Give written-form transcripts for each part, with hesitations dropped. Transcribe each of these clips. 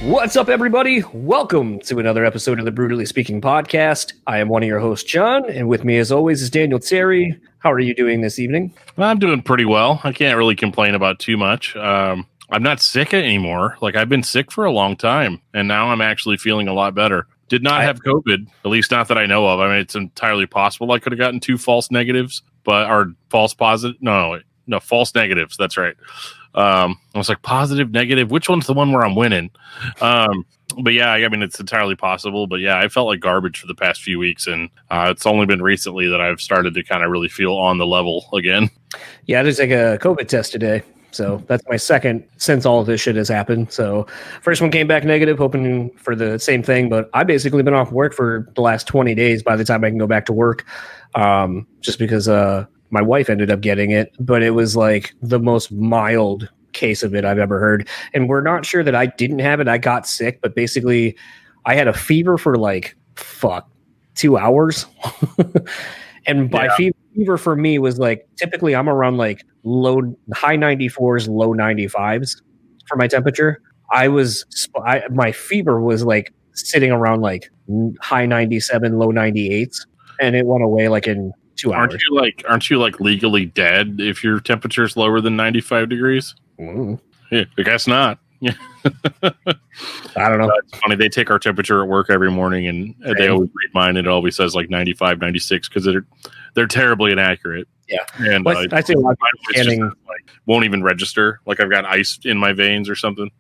What's up, everybody? Welcome to another episode of the BREWtally Speaking Podcast. I am one of your hosts, John, and with me, as always, is Daniel Terry. How are you doing this evening? I'm doing pretty well. I can't really complain about too much. I'm not sick anymore. Like, I've been sick for a long time, and now I'm actually feeling a lot better. Did not have COVID, at least not that I know of. I mean, it's entirely possible I could have gotten 2 false negatives, or false positive. No, false negatives. That's right. I was like, positive, negative. Which one's the one where I'm winning? But yeah, I mean, it's entirely possible. But yeah, I felt like garbage for the past few weeks, and it's only been recently that I've started to kind of really feel on the level again. Yeah, I just take a COVID test today. So that's my second since all of this shit has happened. So first one came back negative, hoping for the same thing. But I basically been off work for the last 20 days by the time I can go back to work, just because my wife ended up getting it. But it was like the most mild case of it I've ever heard. And we're not sure that I didn't have it. I got sick, but basically I had a fever for like, 2 hours. And by fever for me was like, typically I'm around like high 94s, low 95s for my temperature. My fever was like sitting around like high 97, low 98s, and it went away like in 2 hours. Aren't you like legally dead if your temperature is lower than 95 degrees? Mm. Yeah, I guess not. Yeah. I don't know. It's funny. They take our temperature at work every morning, and they always read mine. And it always says like 95, 96 because they're terribly inaccurate. Yeah. And I see a lot of won't even register. Like I've got ice in my veins or something.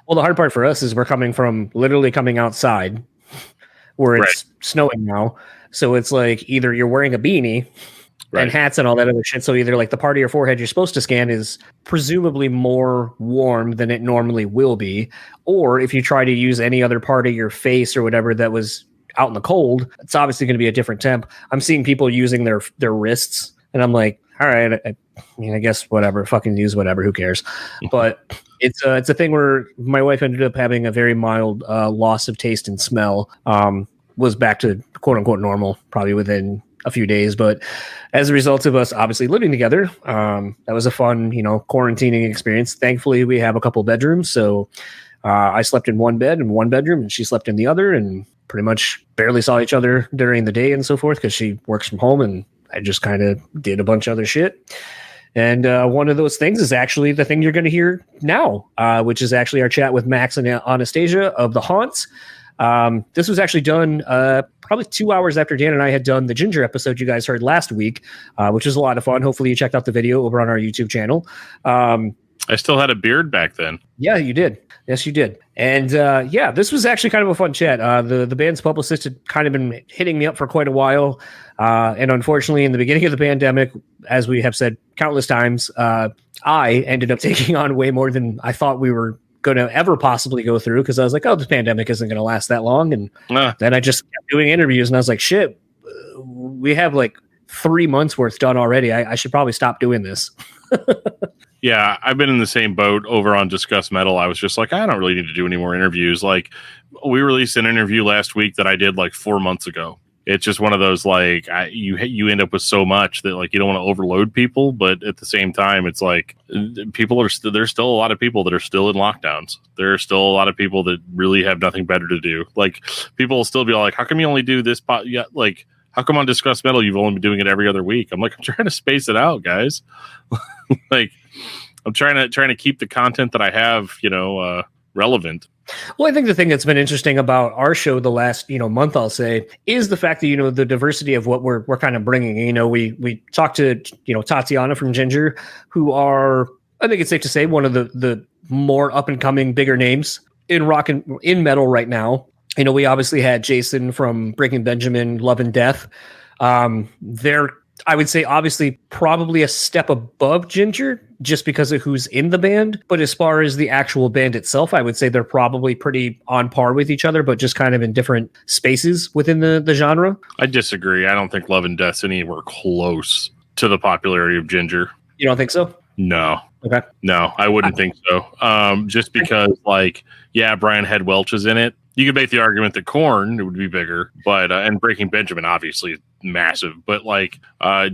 Well, the hard part for us is we're literally coming outside where it's snowing now. So it's like either you're wearing a beanie and hats and all that other shit. So either like the part of your forehead you're supposed to scan is presumably more warm than it normally will be. Or if you try to use any other part of your face or whatever that was out in the cold, it's obviously going to be a different temp. I'm seeing people using their wrists, and I'm like, all right, I guess whatever, fucking use whatever, who cares? But it's a thing where my wife ended up having a very mild loss of taste and smell. Was back to quote unquote normal probably within a few days, but as a result of us obviously living together, that was a fun, quarantining experience. Thankfully, we have a couple bedrooms, so I slept in one bed in one bedroom, and she slept in the other, and pretty much barely saw each other during the day and so forth because she works from home, and I just kind of did a bunch of other shit. And one of those things is actually the thing you're going to hear now, which is actually our chat with Max and Anastasia of the Haunts. This was actually done probably 2 hours after Dan and I had done the Ginger episode you guys heard last week, which was a lot of fun. Hopefully you checked out the video over on our YouTube channel. I still had a beard back then. Yeah, you did. Yes, you did. And this was actually kind of a fun chat. The band's publicist had kind of been hitting me up for quite a while. And unfortunately, in the beginning of the pandemic, as we have said countless times, I ended up taking on way more than I thought we were going to ever possibly go through, because I was like, oh, this pandemic isn't going to last that long. And then I just kept doing interviews, and I was like, shit, we have like 3 months worth done already. I should probably stop doing this. Yeah, I've been in the same boat over on Discuss Metal. I was just like, I don't really need to do any more interviews. Like, we released an interview last week that I did like 4 months ago. It's just one of those, like, you end up with so much that, like, you don't want to overload people, but at the same time, it's like there's still a lot of people that are still in lockdowns. There are still a lot of people that really have nothing better to do. Like, people will still be like, how come you only do this? Yeah, like, how come on Discuss Metal you've only been doing it every other week? I'm like, I'm trying to space it out, guys. Like, I'm trying to keep the content that I have, relevant. Well, I think the thing that's been interesting about our show the last, month, I'll say, is the fact that, the diversity of what we're kind of bringing. We talked to, Tatiana from Ginger, who are, I think it's safe to say, one of the more up and coming bigger names in rock and in metal right now. We obviously had Jason from Breaking Benjamin, Love and Death. They're, I would say, obviously probably a step above Ginger just because of who's in the band. But as far as the actual band itself, I would say they're probably pretty on par with each other, but just kind of in different spaces within the genre. I disagree. I don't think Love and Death's anywhere close to the popularity of Ginger. You don't think so? No. Okay. No, I wouldn't think so. Just because, like, yeah, Brian Head Welch is in it. You could make the argument that Korn would be bigger, but and Breaking Benjamin obviously massive, but like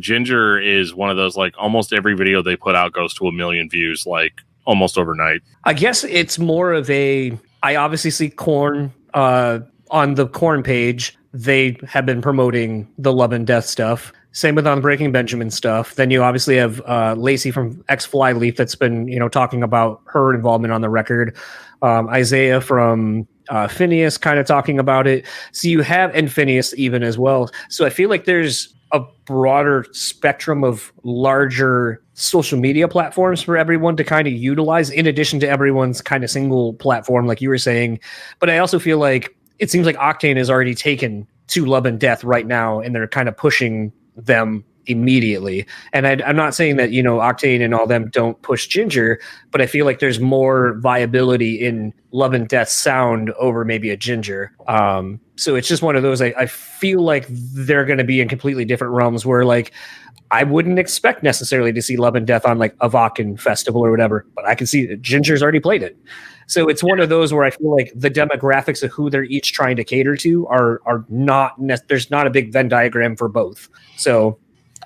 Ginger is one of those, like, almost every video they put out goes to 1 million views like almost overnight. I guess it's more of a I obviously see Korn on the Korn page. They have been promoting the Love and Death stuff. Same with on Breaking Benjamin stuff. Then you obviously have Lacey from X Flyleaf that's been, talking about her involvement on the record. Isaiah from Phineas kind of talking about it. So you have, and Phineas even as well. So I feel like there's a broader spectrum of larger social media platforms for everyone to kind of utilize, in addition to everyone's kind of single platform, like you were saying. But I also feel like it seems like Octane has already taken to Love and Death right now, and they're kind of pushing them immediately. And I'm not saying that, Octane and all them don't push Ginger, but I feel like there's more viability in Love and Death sound over maybe a Ginger. So it's just one of those, I feel like they're going to be in completely different realms where, like, I wouldn't expect necessarily to see Love and Death on like a Vakken festival or whatever, but I can see that Ginger's already played it. So it's one of those where I feel like the demographics of who they're each trying to cater to are not, there's not a big Venn diagram for both. So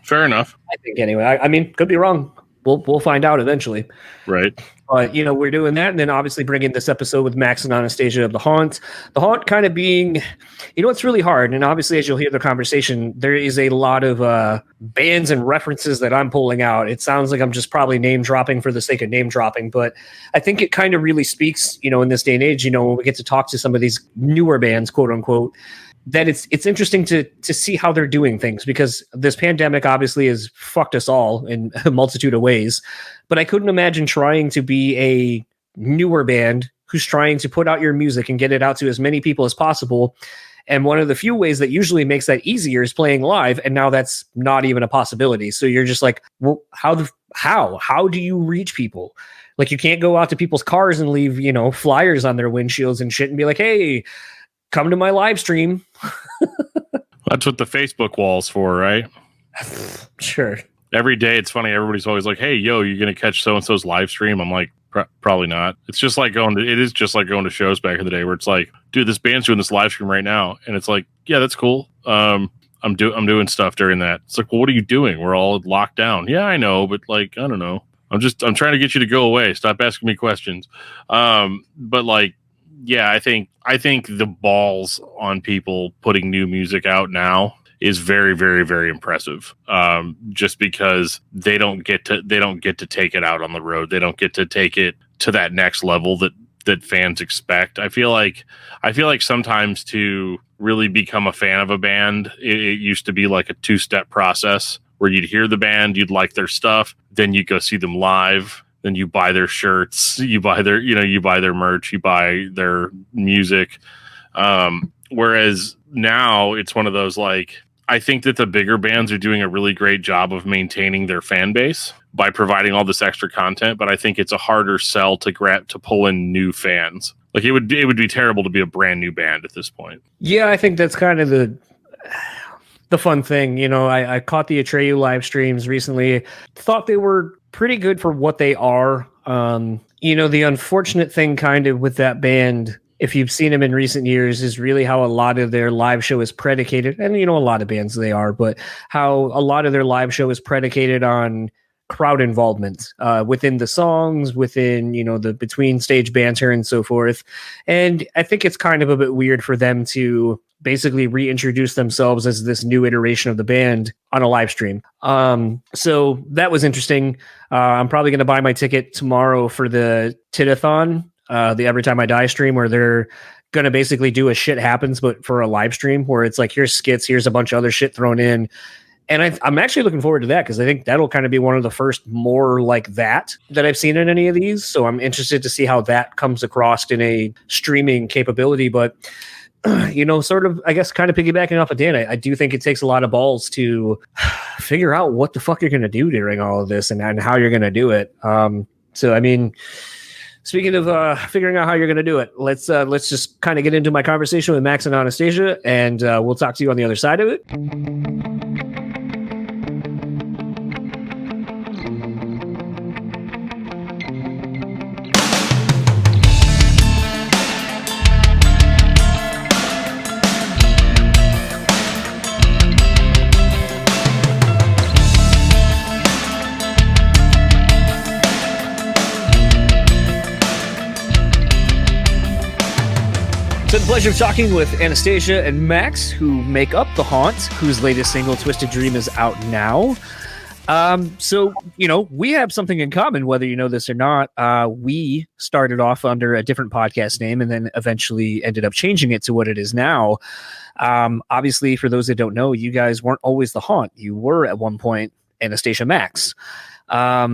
fair enough. I think anyway, I mean, could be wrong. We'll find out eventually. Right. But, we're doing that. And then obviously bringing this episode with Max and Anastasia of The Haunt. The Haunt kind of being, it's really hard. And obviously, as you'll hear the conversation, there is a lot of bands and references that I'm pulling out. It sounds like I'm just probably name dropping for the sake of name dropping. But I think it kind of really speaks, in this day and age, when we get to talk to some of these newer bands, quote unquote, that it's interesting to see how they're doing things, because this pandemic obviously has fucked us all in a multitude of ways. But I couldn't imagine trying to be a newer band who's trying to put out your music and get it out to as many people as possible. And one of the few ways that usually makes that easier is playing live. And now that's not even a possibility. So you're just like, well, how do you reach people? Like, you can't go out to people's cars and leave, flyers on their windshields and shit and be like, hey, come to my live stream. That's what the Facebook wall's for, right? Sure. Every day, it's funny. Everybody's always like, hey, yo, you're going to catch so-and-so's live stream? I'm like, probably not. It's just like going to shows back in the day where it's like, dude, this band's doing this live stream right now. And it's like, yeah, that's cool. I'm doing stuff during that. It's like, well, what are you doing? We're all locked down. Yeah, I know. But like, I don't know. I'm trying to get you to go away. Stop asking me questions. But like, yeah, I think the balls on people putting new music out now is very, very, very impressive. Just because they don't get to take it out on the road. They don't get to take it to that next level that fans expect. I feel like sometimes to really become a fan of a band, it used to be like a 2-step process where you'd hear the band, you'd like their stuff, then you go see them live. Then you buy their shirts, you buy their merch, you buy their music. Whereas now it's one of those, like, I think that the bigger bands are doing a really great job of maintaining their fan base by providing all this extra content. But I think it's a harder sell to pull in new fans. Like, it would be terrible to be a brand new band at this point. Yeah, I think that's kind of the fun thing. I caught the Atreyu live streams recently. Thought they were pretty good for what they are. The unfortunate thing kind of with that band, if you've seen them in recent years, is really how a lot of their live show is predicated. And, a lot of bands they are, but how a lot of their live show is predicated on crowd involvement within the songs, within, the between stage banter and so forth. And I think it's kind of a bit weird for them to basically reintroduce themselves as this new iteration of the band on a live stream. So that was interesting. I'm probably going to buy my ticket tomorrow for the Tidathon, the Every Time I Die stream, where they're going to basically do a shit happens, but for a live stream where it's like, here's skits, here's a bunch of other shit thrown in. And I'm actually looking forward to that, because I think that'll kind of be one of the first more like that I've seen in any of these. So I'm interested to see how that comes across in a streaming capability. But, sort of, I guess, kind of piggybacking off of Dan, I do think it takes a lot of balls to figure out what the fuck you're going to do during all of this and how you're going to do it. So, I mean, speaking of figuring out how you're going to do it, let's just kind of get into my conversation with Max and Anastasia, and we'll talk to you on the other side of it. So the pleasure of talking with Anastasia and Max, who make up The Haunt, whose latest single, Twisted Dream, is out now. So, we have something in common, whether you know this or not. We started off under a different podcast name and then eventually ended up changing it to what it is now. Obviously, for those that don't know, you guys weren't always The Haunt. You were at one point Anastasia Max. I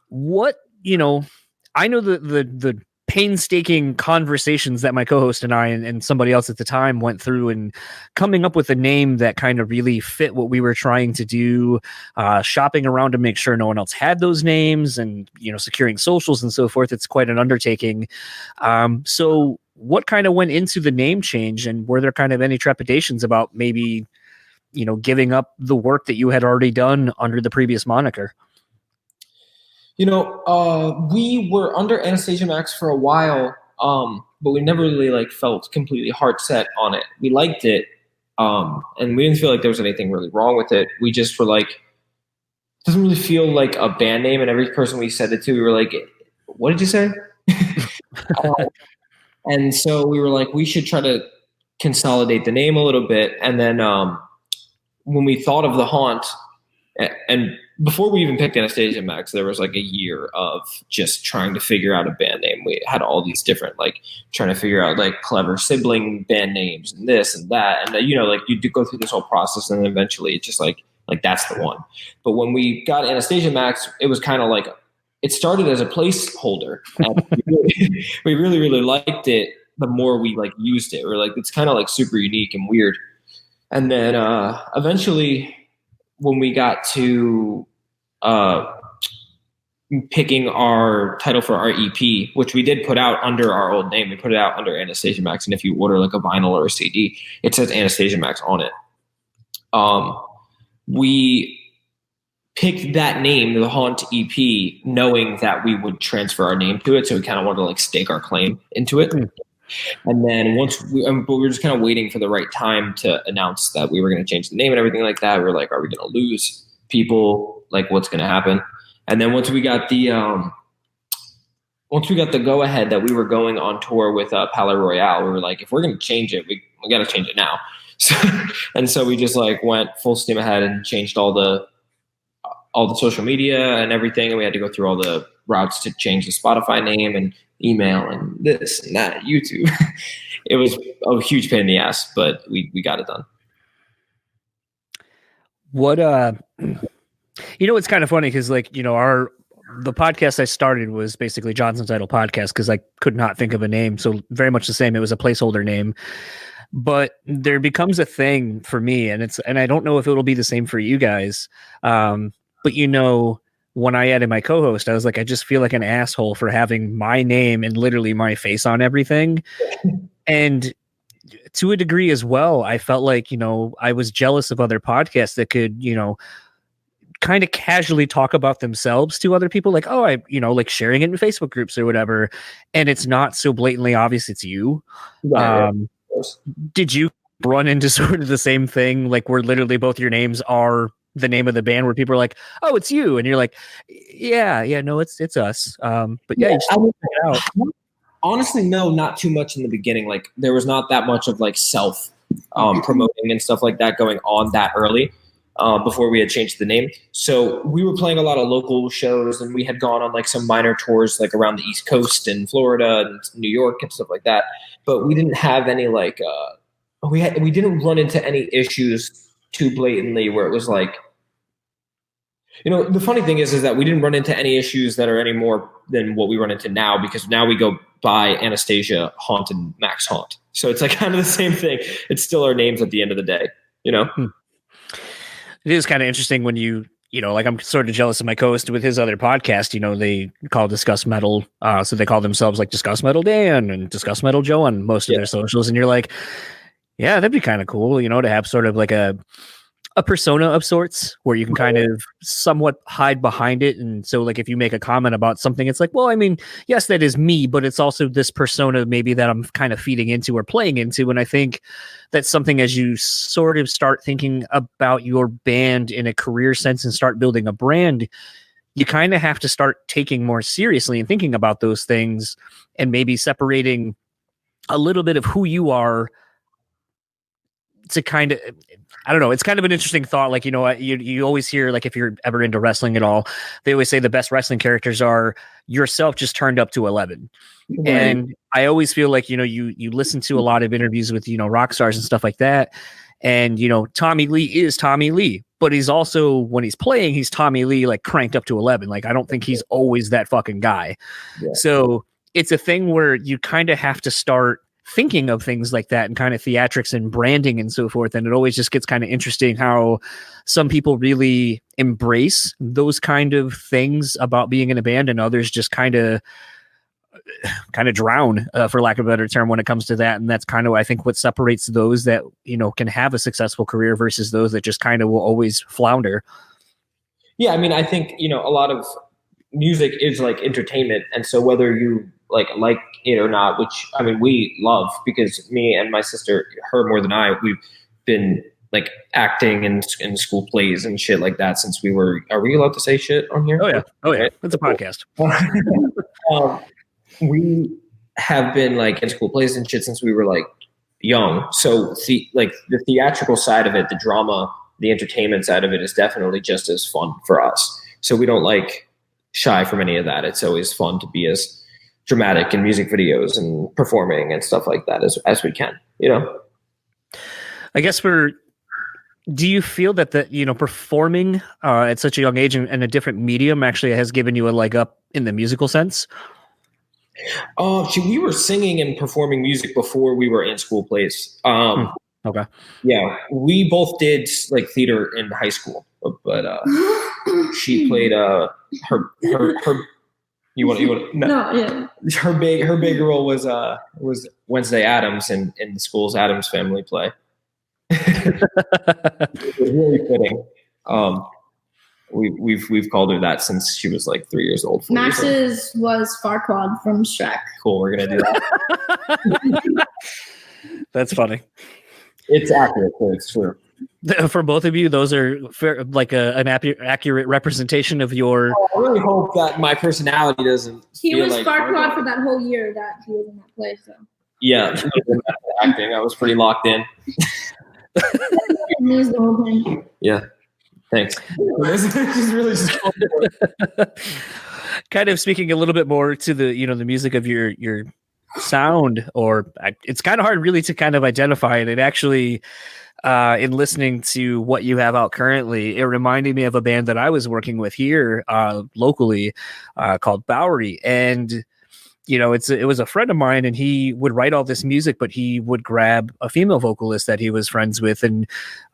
know the painstaking conversations that my co-host and I and somebody else at the time went through and coming up with a name that kind of really fit what we were trying to do, shopping around to make sure no one else had those names and, securing socials and so forth. It's quite an undertaking. So what kind of went into the name change, and were there kind of any trepidations about maybe, giving up the work that you had already done under the previous moniker? We were under Anastasia Max for a while, but we never really felt completely heart set on it. We liked it, and we didn't feel like there was anything really wrong with it. We just were like, it doesn't really feel like a band name. And every person we said it to, we were like, what did you say? And so we were like, we should try to consolidate the name a little bit. And then when we thought of The Haunt, and before we even picked Anastasia Max, there was a year of just trying to figure out a band name. We had all these different, trying to figure out clever sibling band names and this and that. And, you do go through this whole process, and then eventually it's just like that's the one. But when we got Anastasia Max, it was kind of it started as a placeholder. And we really, really liked it the more we used it. We're it's kind of super unique and weird. And then eventually, when we got to picking our title for our EP, which we did put out under our old name, we put it out under Anastasia Max. And if you order a vinyl or a CD, it says Anastasia Max on it. We picked that name, The Haunt EP, knowing that we would transfer our name to it. So we kind of wanted to stake our claim into it. And then but we were just kind of waiting for the right time to announce that we were going to change the name and everything like that. We were like, are we going to lose people? What's going to happen? And then once we got the go ahead that we were going on tour with Palais Royale, we were like, if we're going to change it, we got to change it now. So we just went full steam ahead and changed all the social media and everything. And we had to go through all the routes to change the Spotify name and email and this and that, YouTube. It was a huge pain in the ass, but we got it done. What it's kind of funny because the podcast I started was basically Johnson's Idol Podcast because I could not think of a name. So very much the same. It was a placeholder name, but there becomes a thing for me, and I don't know if it'll be the same for you guys. But when I added my co-host, I was like, I just feel like an asshole for having my name and literally my face on everything. And to a degree as well, I felt like, I was jealous of other podcasts that could, kind of casually talk about themselves to other people. Sharing it in Facebook groups or whatever. And it's not so blatantly obvious it's you. Yeah, did you run into sort of the same thing? Where literally both your names are the name of the band, where people are like, oh, it's you, and you're like, yeah, no, it's us. But yeah, you just check it out. Honestly, no, not too much in the beginning. There was not that much of self promoting and stuff like that going on that early before we had changed the name. So we were playing a lot of local shows, and we had gone on some minor tours around the East Coast and Florida and New York and stuff like that. But we didn't have any we didn't run into any issues too blatantly where it was the funny thing is that we didn't run into any issues that are any more than what we run into now, because now we go by Anastasia Haunt and Max Haunt. So it's kind of the same thing. It's still our names at the end of the day, It is kind of interesting when I'm sort of jealous of my co-host with his other podcast. They call Discuss Metal. So they call themselves Discuss Metal Dan and Discuss Metal Joe on most of their socials. And you're like, yeah, that'd be kind of cool, to have sort of a persona of sorts where you can kind of somewhat hide behind it. And so if you make a comment about something, it's well, I mean, yes, that is me, but it's also this persona maybe that I'm kind of feeding into or playing into. And I think that's something, as you sort of start thinking about your band in a career sense and start building a brand, you kind of have to start taking more seriously and thinking about those things and maybe separating a little bit of who you are to kind of, I don't know. It's kind of an interesting thought. Like, you always hear, like, if you're ever into wrestling at all, they always say the best wrestling characters are yourself just turned up to 11. Right. And I always feel like, you listen to a lot of interviews with, rock stars and stuff like that. And, Tommy Lee is Tommy Lee, but he's also, when he's playing, he's Tommy Lee, like, cranked up to 11. Like, I don't think he's always that fucking guy. Yeah. So it's a thing where you kind of have to start thinking of things like that and kind of theatrics and branding and so forth. And it always just gets kind of interesting how some people really embrace those kind of things about being in a band, and others just kind of drown, for lack of a better term, when it comes to that. And that's kind of, I think, what separates those that, can have a successful career versus those that just kind of will always flounder. Yeah. I mean, I think, a lot of music is like entertainment. And so whether you like it or not, which, I mean, we love, because me and my sister, her more than I, we've been like acting in school plays and shit like that since we were, are we allowed to say shit on here? Oh yeah. Right? It's a podcast. We have been like in school plays and shit since we were like young. So the theatrical side of it, the drama, the entertainment side of it is definitely just as fun for us. So we don't like shy from any of that. It's always fun to be as dramatic in music videos and performing and stuff like that as we can, I guess do you feel that performing at such a young age and a different medium actually has given you a leg up in the musical sense? We were singing and performing music before we were in school plays. Okay. Yeah, we both did like theater in high school, but she played her. You want no, yeah. Her big role was Wednesday Addams in the school's Addams Family play. It was really fitting. We've called her that since she was like 3 years old. Max's was Farquaad from Shrek. Cool, we're gonna do that. That's funny. It's accurate, so it's true. For both of you, those are like an accurate representation of your. I really hope that my personality doesn't. He was like Farquaad for that whole year that he was in that play. So. Yeah, acting. I was pretty locked in. The whole thing. Yeah. Thanks. Kind of speaking a little bit more to the the music of your sound, or it's kind of hard really to kind of identify it. It actually, in listening to what you have out currently, it reminded me of a band that I was working with here locally called Bowery. And it was a friend of mine, and he would write all this music, but he would grab a female vocalist that he was friends with. And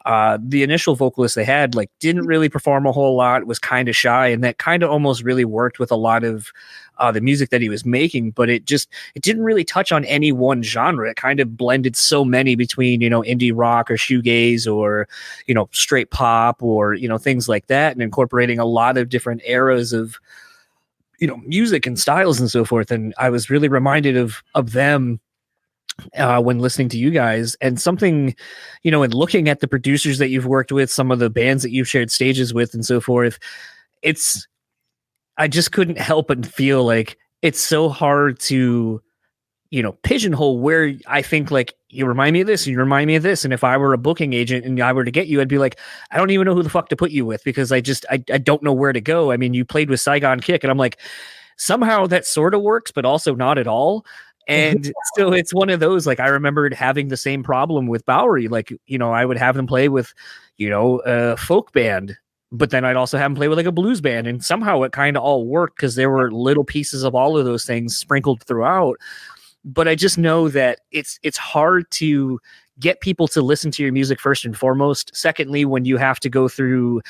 the initial vocalist they had didn't really perform a whole lot, was kind of shy, and that kind of almost really worked with a lot of the music that he was making. But it didn't really touch on any one genre. It kind of blended so many between, indie rock or shoegaze or, straight pop or, things like that, and incorporating a lot of different eras of music and styles and so forth. And I was really reminded of them when listening to you guys, and something, in looking at the producers that you've worked with, some of the bands that you've shared stages with and so forth. I just couldn't help but feel like it's so hard to, pigeonhole where I think you remind me of this and you remind me of this. And if I were a booking agent and I were to get you, I'd be like, I don't even know who the fuck to put you with, because I don't know where to go. I mean, you played with Saigon Kick, and I'm like, somehow that sort of works, but also not at all. And so it's one of those, I remembered having the same problem with Bowery. I would have them play with, a folk band, but then I'd also have them play with a blues band. And somehow it kind of all worked because there were little pieces of all of those things sprinkled throughout. But I just know that it's hard to get people to listen to your music first and foremost. Secondly, when you have to go through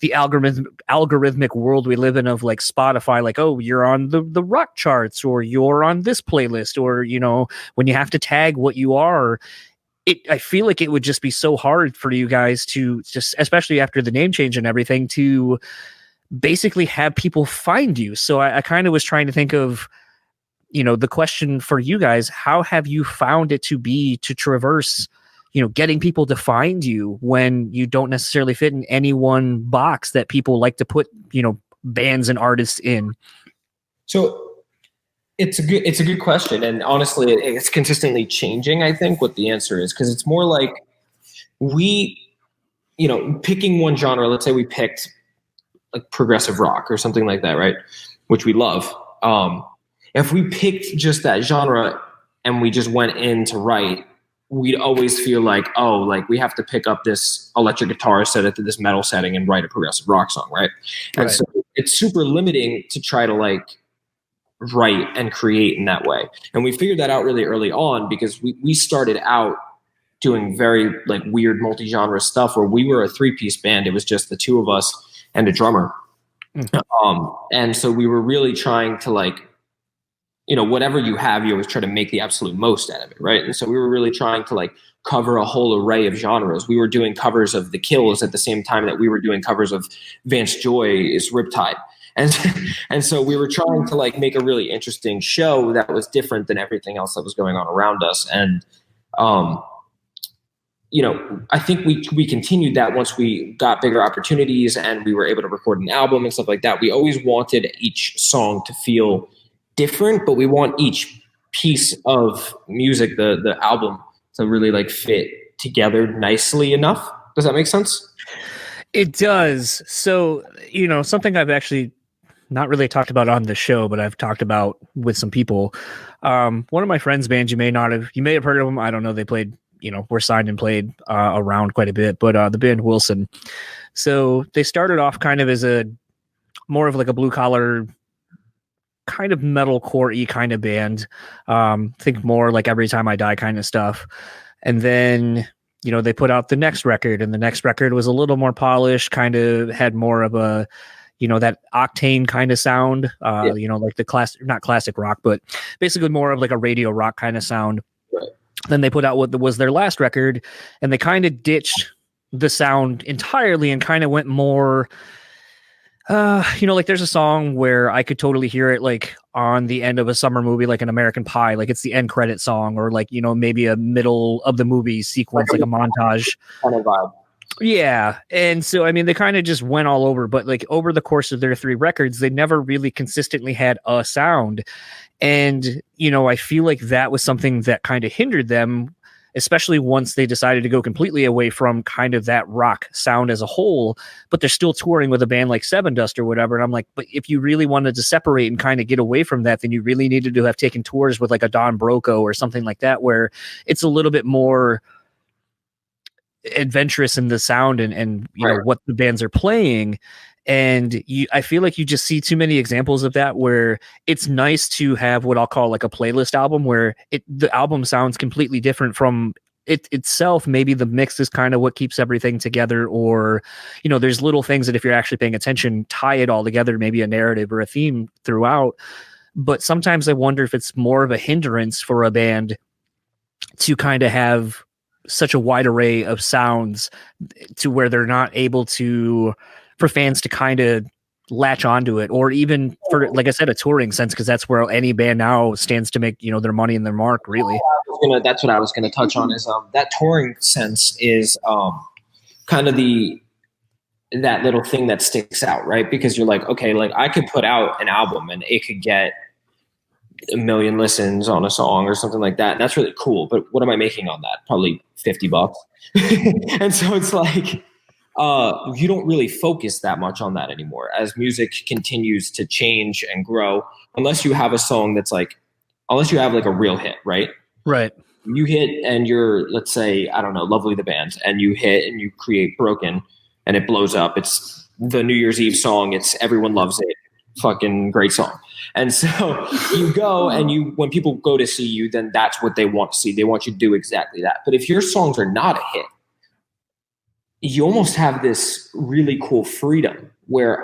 the algorithmic world we live in of Spotify, oh, you're on the rock charts, or you're on this playlist, or, when you have to tag what you are, I feel like it would just be so hard for you guys to just, especially after the name change and everything, to basically have people find you. So I kind of was trying to think of, the question for you guys: how have you found it to traverse, getting people to find you when you don't necessarily fit in any one box that people like to put, bands and artists in? So It's a good question. And honestly, it's consistently changing, I think, what the answer is. Because it's more like picking one genre, let's say we picked like progressive rock or something like that, right? Which we love. If we picked just that genre and we just went in to write, we'd always feel like, oh, like we have to pick up this electric guitar, set it to this metal setting and write a progressive rock song, right? And so it's super limiting to try to like write and create in that way. And we figured that out really early on because we started out doing very like weird multi-genre stuff where we were a 3-piece band. It was just the two of us and a drummer. And so we were really trying to like, whatever you have, you always try to make the absolute most out of it, right? And so we were really trying to like cover a whole array of genres. We were doing covers of The Kills at the same time that we were doing covers of Vance Joy's Riptide. And so we were trying to like make a really interesting show that was different than everything else that was going on around us. And, I think we continued that once we got bigger opportunities and we were able to record an album and stuff like that. We always wanted each song to feel different, but we want each piece of music, the album, to really like fit together nicely enough. Does that make sense? It does. So, something I've actually not really talked about on the show, but I've talked about with some people. One of my friends' bands, you may have heard of them. I don't know. They played, were signed and played around quite a bit, but the band Wilson. So they started off kind of as more of like a blue collar kind of metalcore-y kind of band. Think more like Every Time I Die kind of stuff. And then, they put out the next record, and the next record was a little more polished, kind of had more of a, that octane kind of sound, like the not classic rock, but basically more of like a radio rock kind of sound. Right. Then they put out what was their last record, and they kind of ditched the sound entirely and kind of went more, like there's a song where I could totally hear it like on the end of a summer movie, like an American Pie, like it's the end credit song, or like, maybe a middle of the movie sequence, like a montage kind of vibe. Yeah. And so, they kind of just went all over, but like over the course of their 3 records, they never really consistently had a sound. And, I feel like that was something that kind of hindered them, especially once they decided to go completely away from kind of that rock sound as a whole, but they're still touring with a band like Seven Dust or whatever. And I'm like, but if you really wanted to separate and kind of get away from that, then you really needed to have taken tours with like a Don Broco or something like that, where it's a little bit more adventurous in the sound and what the bands are playing. And I feel like you just see too many examples of that, where it's nice to have what I'll call like a playlist album, where the album sounds completely different from it itself. Maybe the mix is kind of what keeps everything together, or there's little things that if you're actually paying attention tie it all together, maybe a narrative or a theme throughout. But sometimes I wonder if it's more of a hindrance for a band to kind of have such a wide array of sounds to where they're not able for fans to kind of latch onto it, or even for, like I said, a touring sense, because that's where any band now stands to make, their money and their mark, really. That's what I was going to touch on, is that touring sense is kind of that little thing that sticks out, right? Because you're like, okay, like I could put out an album and it could get 1 million listens on a song or something like that. And that's really cool. But what am I making on that? Probably $50. And so it's like, you don't really focus that much on that anymore as music continues to change and grow, unless you have a song unless you have like a real hit, right? Right. You hit and you're, let's say, I don't know, Lovely the band, and you hit and you create Broken and it blows up. It's the New Year's Eve song. It's everyone loves it. Fucking great song. And so you go and when people go to see you, then that's what they want to see. They want you to do exactly that. But if your songs are not a hit, you almost have this really cool freedom where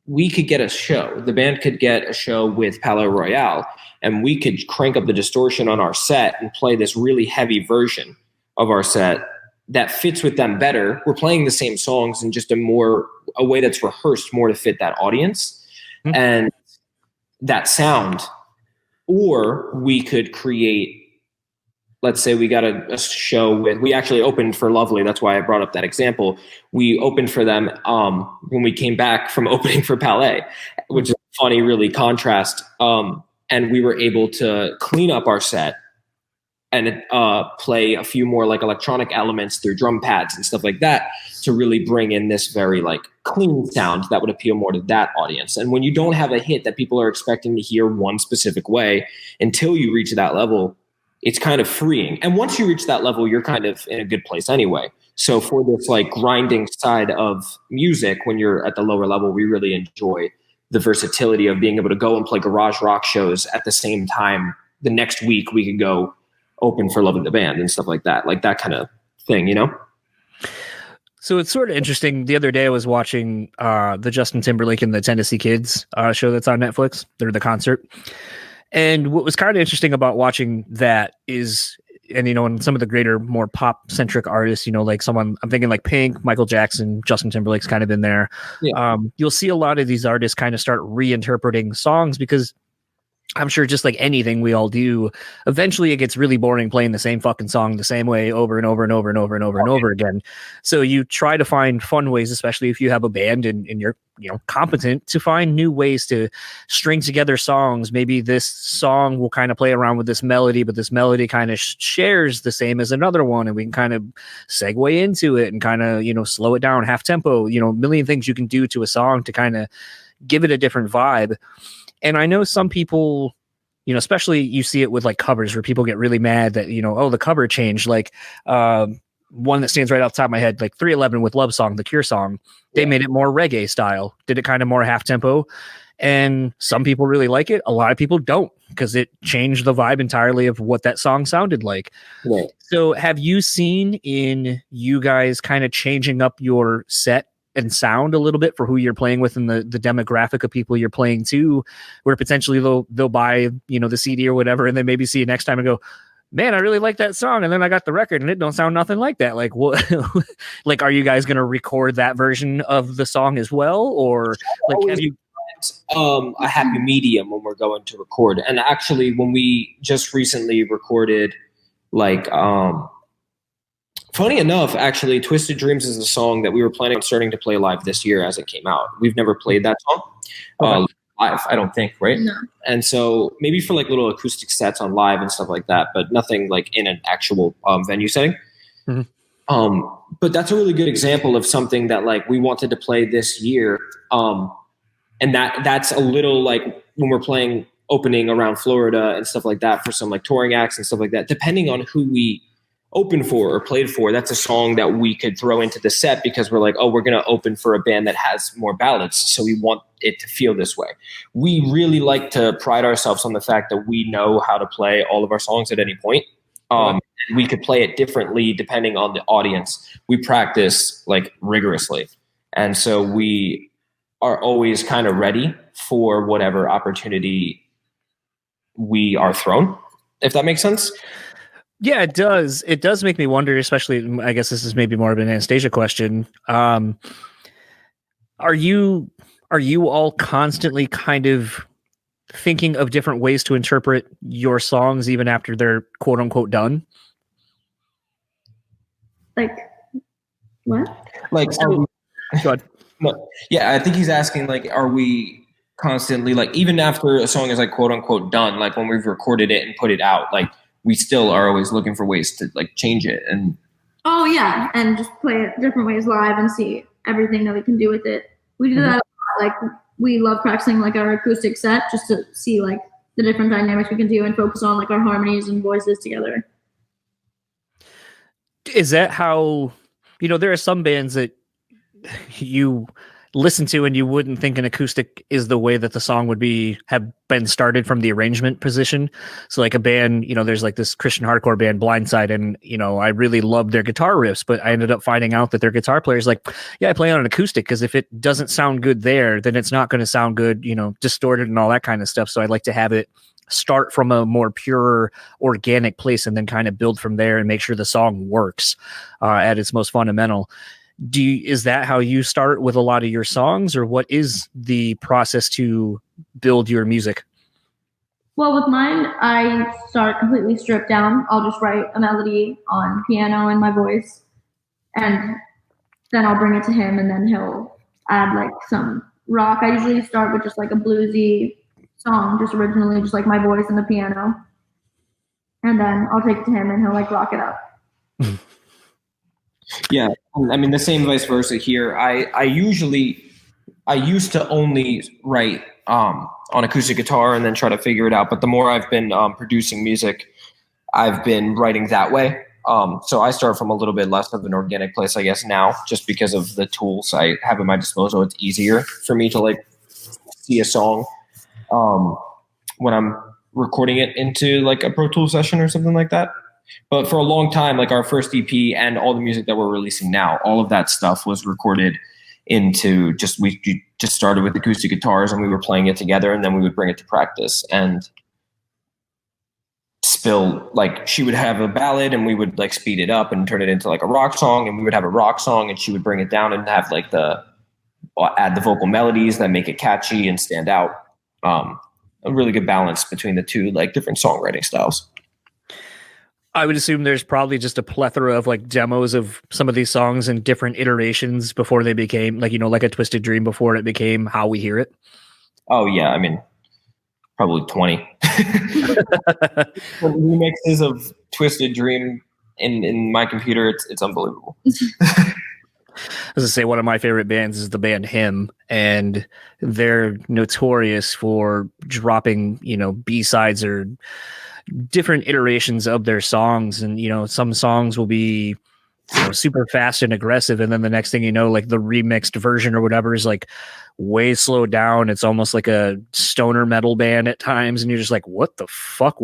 we could get a show. The band could get a show with Palais Royale, and we could crank up the distortion on our set and play this really heavy version of our set that fits with them better. We're playing the same songs in just a way that's rehearsed more to fit that audience and that sound. Or we could create, let's say we got a show we actually opened for Lovely. That's why I brought up that example. We opened for them when we came back from opening for Palais, which is funny, really contrast. And we were able to clean up our set and play a few more like electronic elements through drum pads and stuff like that to really bring in this very like clean sound that would appeal more to that audience. And when you don't have a hit that people are expecting to hear one specific way until you reach that level, it's kind of freeing. And once you reach that level, you're kind of in a good place anyway. So for this like grinding side of music, when you're at the lower level, we really enjoy the versatility of being able to go and play garage rock shows at the same time. The next week we could go open for Love of the Band and stuff like that kind of thing, you know? So it's sort of interesting. The other day I was watching the Justin Timberlake and the Tennessee Kids show that's on Netflix. They're the concert. And what was kind of interesting about watching that is, and you know, and some of the greater, more pop-centric artists, you know, like someone, I'm thinking like Pink, Michael Jackson, Justin Timberlake's kind of in there. Yeah. You'll see a lot of these artists kind of start reinterpreting songs because I'm sure just like anything we all do, eventually it gets really boring playing the same fucking song the same way over and over and over and over and over and over again. So you try to find fun ways, especially if you have a band and you're, you know, competent, to find new ways to string together songs. Maybe this song will kind of play around with this melody, but this melody kind of shares the same as another one, and we can kind of segue into it and kind of, you know, slow it down, half tempo, you know, a million things you can do to a song to kind of give it a different vibe. And I know some people, you know, especially you see it with like covers where people get really mad that, you know, oh, the cover changed. Like one that stands right off the top of my head, like 311 with Love Song, the Cure song, they made it more reggae style, did it kind of more half tempo. And some people really like it. A lot of people don't, because it changed the vibe entirely of what that song sounded like. Right. So have you seen in you guys kind of changing up your set and sound a little bit for who you're playing with and the demographic of people you're playing to, where potentially they'll buy, you know, the CD or whatever, and then maybe see you next time and go, man, I really like that song, and then I got the record and it don't sound nothing like that. Like, what? Like, are you guys going to record that version of the song as well, or like have you a happy medium when we're going to record? And actually, when we just recently recorded, like funny enough, actually, Twisted Dreams is a song that we were planning on starting to play live this year as it came out. We've never played that song live, I don't think, right? No. And so maybe for like little acoustic sets on live and stuff like that, but nothing like in an actual venue setting. Mm-hmm. But that's a really good example of something that like we wanted to play this year. And that's a little like when we're playing opening around Florida and stuff like that for some like touring acts and stuff like that, depending on who we open for or played for, that's a song that we could throw into the set because we're like, oh, we're going to open for a band that has more ballads, so we want it to feel this way. We really like to pride ourselves on the fact that we know how to play all of our songs at any point. We could play it differently depending on the audience. We practice like rigorously, and so we are always kind of ready for whatever opportunity we are thrown, if that makes sense. Yeah, it does. It does make me wonder, especially, I guess this is maybe more of an Anastasia question. Are you all constantly kind of thinking of different ways to interpret your songs even after they're quote unquote done? Like what? Like, go ahead. Yeah, I think he's asking, like, are we constantly, like, even after a song is like quote unquote done, like when we've recorded it and put it out, like we still are always looking for ways to like change it. And oh yeah, and just play it different ways live and see everything that we can do with it. We do that a lot. Like we love practicing like our acoustic set just to see like the different dynamics we can do and focus on like our harmonies and voices together. Is that how, you know, there are some bands that you listen to and you wouldn't think an acoustic is the way that the song would have been started from the arrangement position. So like a band, you know, there's like this Christian hardcore band Blindside, and you know, I really loved their guitar riffs, but I ended up finding out that their guitar player is like, yeah, I play on an acoustic because if it doesn't sound good there, then it's not going to sound good, you know, distorted and all that kind of stuff. So I like to have it start from a more pure organic place and then kind of build from there and make sure the song works at its most fundamental. Is that how you start with a lot of your songs, or what is the process to build your music? Well, with mine, I start completely stripped down. I'll just write a melody on piano and my voice, and then I'll bring it to him, and then he'll add like some rock, I usually start with just like a bluesy song, just originally, just like my voice and the piano. And then I'll take it to him and he'll like rock it up. Yeah. I mean, the same vice versa here. I used to only write on acoustic guitar and then try to figure it out. But the more I've been producing music, I've been writing that way. So I start from a little bit less of an organic place, I guess, now, just because of the tools I have at my disposal. It's easier for me to like see a song when I'm recording it into like a Pro Tools session or something like that. But for a long time, like our first EP and all the music that we're releasing now, all of that stuff was recorded into we just started with acoustic guitars and we were playing it together, and then we would bring it to practice and like she would have a ballad and we would like speed it up and turn it into like a rock song, and we would have a rock song and she would bring it down and have like add the vocal melodies that make it catchy and stand out. A really good balance between the two like different songwriting styles. I would assume there's probably just a plethora of like demos of some of these songs and different iterations before they became like, like a Twisted Dream before it became How We Hear It. Oh yeah. I mean, probably 20 remixes of Twisted Dream in my computer. It's unbelievable. As I say, one of my favorite bands is the band Him, and they're notorious for dropping, B-sides or different iterations of their songs. And, some songs will be super fast and aggressive, and then the next thing you know, like the remixed version or whatever is like way slowed down. It's almost like a stoner metal band at times, and you're just like, what the fuck?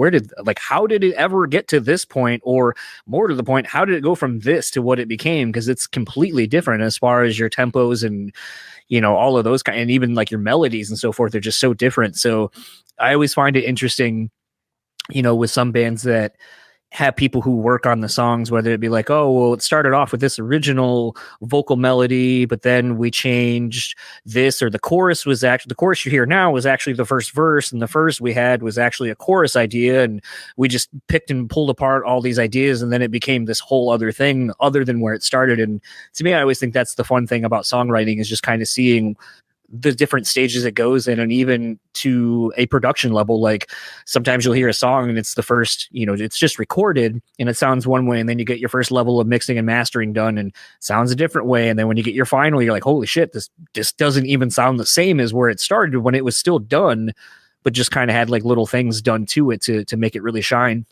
How did it ever get to this point? Or more to the point, how did it go from this to what it became? Because it's completely different as far as your tempos and all of those kind, and even like your melodies and so forth are just so different. So I always find it interesting, with some bands that have people who work on the songs, whether it be like, oh, well, it started off with this original vocal melody, but then we changed this, or the chorus you hear now was actually the first verse, and the first we had was actually a chorus idea, and we just picked and pulled apart all these ideas, and then it became this whole other thing other than where it started. And to me, I always think that's the fun thing about songwriting, is just kind of seeing the different stages it goes in, and even to a production level. Like sometimes you'll hear a song and it's the first, it's just recorded and it sounds one way, and then you get your first level of mixing and mastering done and it sounds a different way. And then when you get your final, you're like, holy shit, this doesn't even sound the same as where it started when it was still done, but just kind of had like little things done to it to make it really shine.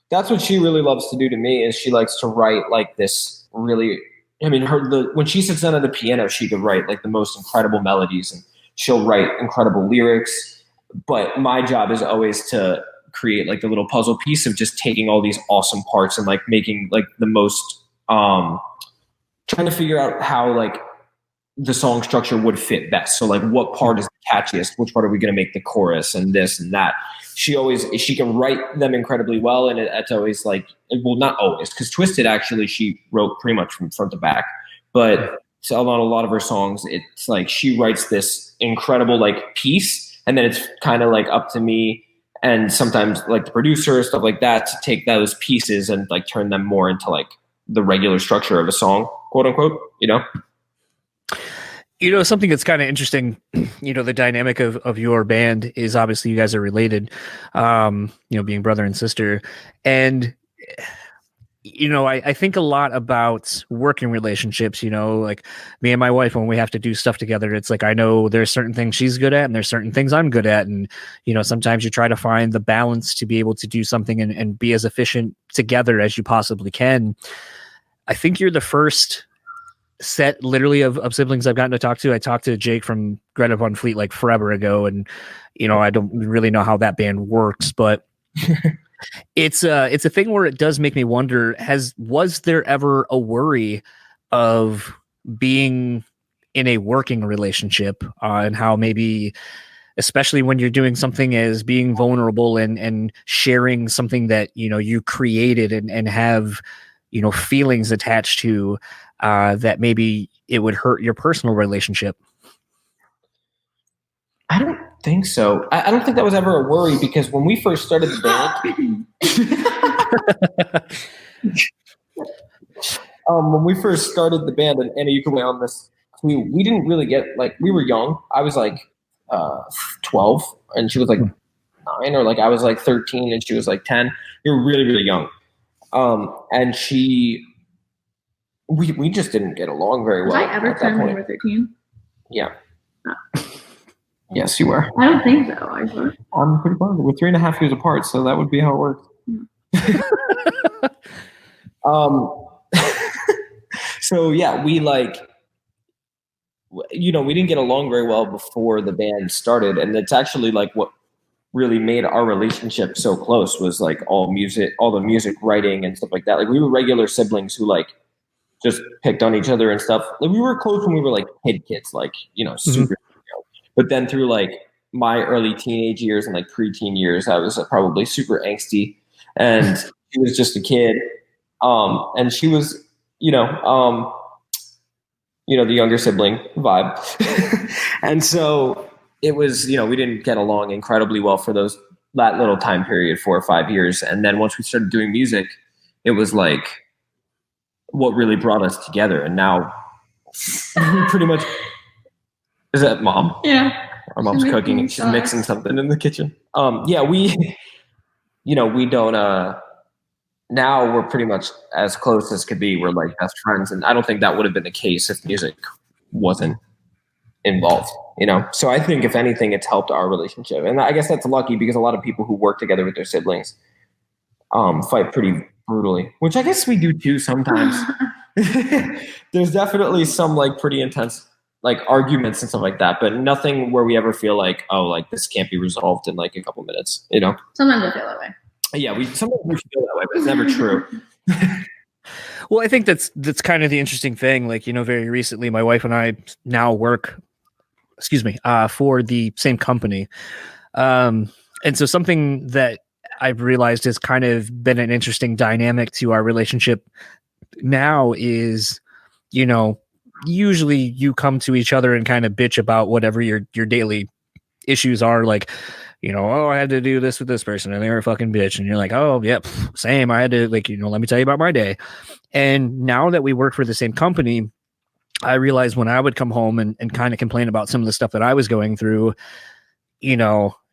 That's what she really loves to do to me, is she likes to write like this really, when she sits down at the piano, she could write like the most incredible melodies, and she'll write incredible lyrics. But my job is always to create like the little puzzle piece of just taking all these awesome parts and like making like the most, trying to figure out how like the song structure would fit best. So like what part is the catchiest? Which part are we going to make the chorus and this and that? She can write them incredibly well. And it's always like, well, not always, because Twisted actually, she wrote pretty much from front to back, but on a lot of her songs, it's like she writes this incredible like piece, and then it's kind of like up to me and sometimes like the producer, stuff like that, to take those pieces and like turn them more into like the regular structure of a song, quote unquote, Something that's kind of interesting, the dynamic of your band is obviously you guys are related, being brother and sister. And, I think a lot about working relationships, like me and my wife, when we have to do stuff together, it's like, I know there's certain things she's good at and there's certain things I'm good at. And, sometimes you try to find the balance to be able to do something and be as efficient together as you possibly can. I think you're the first set literally of siblings I've gotten to talk to. I talked to Jake from Greta Von Fleet like forever ago, and I don't really know how that band works, but it's a thing where it does make me wonder, was there ever a worry of being in a working relationship, and how maybe, especially when you're doing something as being vulnerable and sharing something that you created and have feelings attached to, that maybe it would hurt your personal relationship? I don't think so. I don't think that was ever a worry, because when we first started the band, and you can weigh on this we didn't really get like, we were young. I was like 12 and she was like 9, or like I was like 13 and she was like 10. We were really, really young. And we just didn't get along very well. Was I ever 10 when you were 13? Yeah. Yes, you were. I don't think so. Actually. I'm pretty positive. We're 3.5 years apart, so that would be how it works. So yeah, we like, we didn't get along very well before the band started, and it's actually like what really made our relationship so close was like all the music writing and stuff like that. Like we were regular siblings who like just picked on each other and stuff. Like we were close when we were like kids, like super. But then through like my early teenage years and like preteen years, I was probably super angsty, and she was just a kid. And she was, the younger sibling vibe. And so it was, we didn't get along incredibly well for that little time period, 4 or 5 years. And then once we started doing music, it was like what really brought us together. And now we pretty much. Is that Mom? Yeah. Our mom's cooking and she's mixing something in the kitchen. Yeah, we don't, now we're pretty much as close as could be. We're like best friends. And I don't think that would have been the case if music wasn't involved, So I think if anything, it's helped our relationship. And I guess that's lucky because a lot of people who work together with their siblings fight pretty brutally, which I guess we do too sometimes. There's definitely some like pretty intense like arguments and stuff like that, but nothing where we ever feel like, oh, like this can't be resolved in like a couple minutes, Sometimes I feel that way. Yeah, sometimes we feel that way, but it's never true. Well, I think that's kind of the interesting thing. Like, very recently, my wife and I now work, for the same company. And so something that I've realized has kind of been an interesting dynamic to our relationship now is, usually you come to each other and kind of bitch about whatever your daily issues are. Like, oh, I had to do this with this person and they were a fucking bitch. And you're like, oh, yep, same. I had to let me tell you about my day. And now that we work for the same company, I realized when I would come home and kind of complain about some of the stuff that I was going through,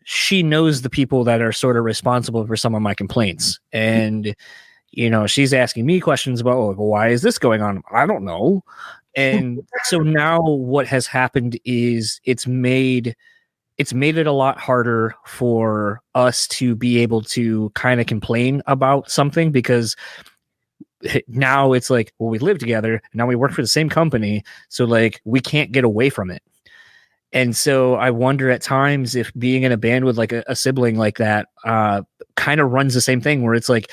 she knows the people that are sort of responsible for some of my complaints. And, she's asking me questions about, well, why is this going on? I don't know. And so now what has happened is it's made it a lot harder for us to be able to kind of complain about something, because now it's like, well, we live together, now we work for the same company, so like we can't get away from it. And so I wonder at times if being in a band with like a sibling like that kind of runs the same thing, where it's like,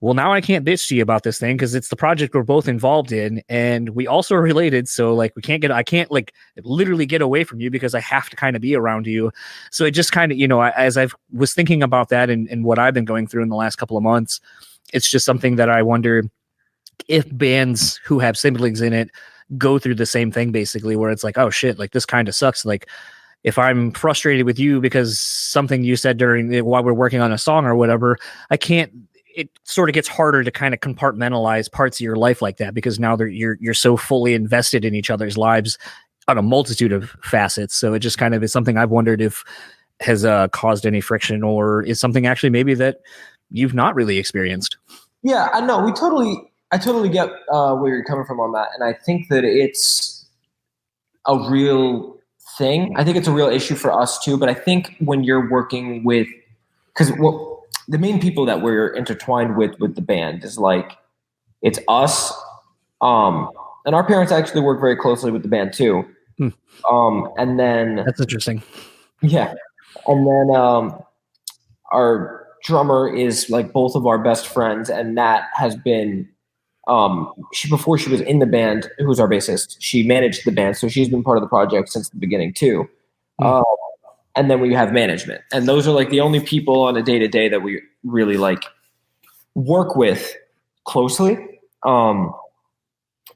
well, now I can't bitch to you about this thing because it's the project we're both involved in, and we also are related. So like I can't like literally get away from you because I have to kind of be around you. So it just kind of, as I was thinking about that and what I've been going through in the last couple of months, it's just something that I wonder if bands who have siblings in it go through the same thing, basically, where it's like, oh shit, like this kind of sucks. Like if I'm frustrated with you because something you said while we're working on a song or whatever, it sort of gets harder to kind of compartmentalize parts of your life like that, because now you're so fully invested in each other's lives on a multitude of facets. So it just kind of is something I've wondered if has caused any friction, or is something actually maybe that you've not really experienced. Yeah, I know. I totally get where you're coming from on that. And I think that it's a real thing. I think it's a real issue for us too. But I think when you're working with, because the main people that we're intertwined with the band is like, it's us. And our parents actually work very closely with the band too. And then that's interesting. Yeah. And then our drummer is like both of our best friends. And Nat has been, before she was in the band, who's our bassist, she managed the band. So she's been part of the project since the beginning too. And then we have management, and those are like the only people on a day-to-day that we really like work with closely. And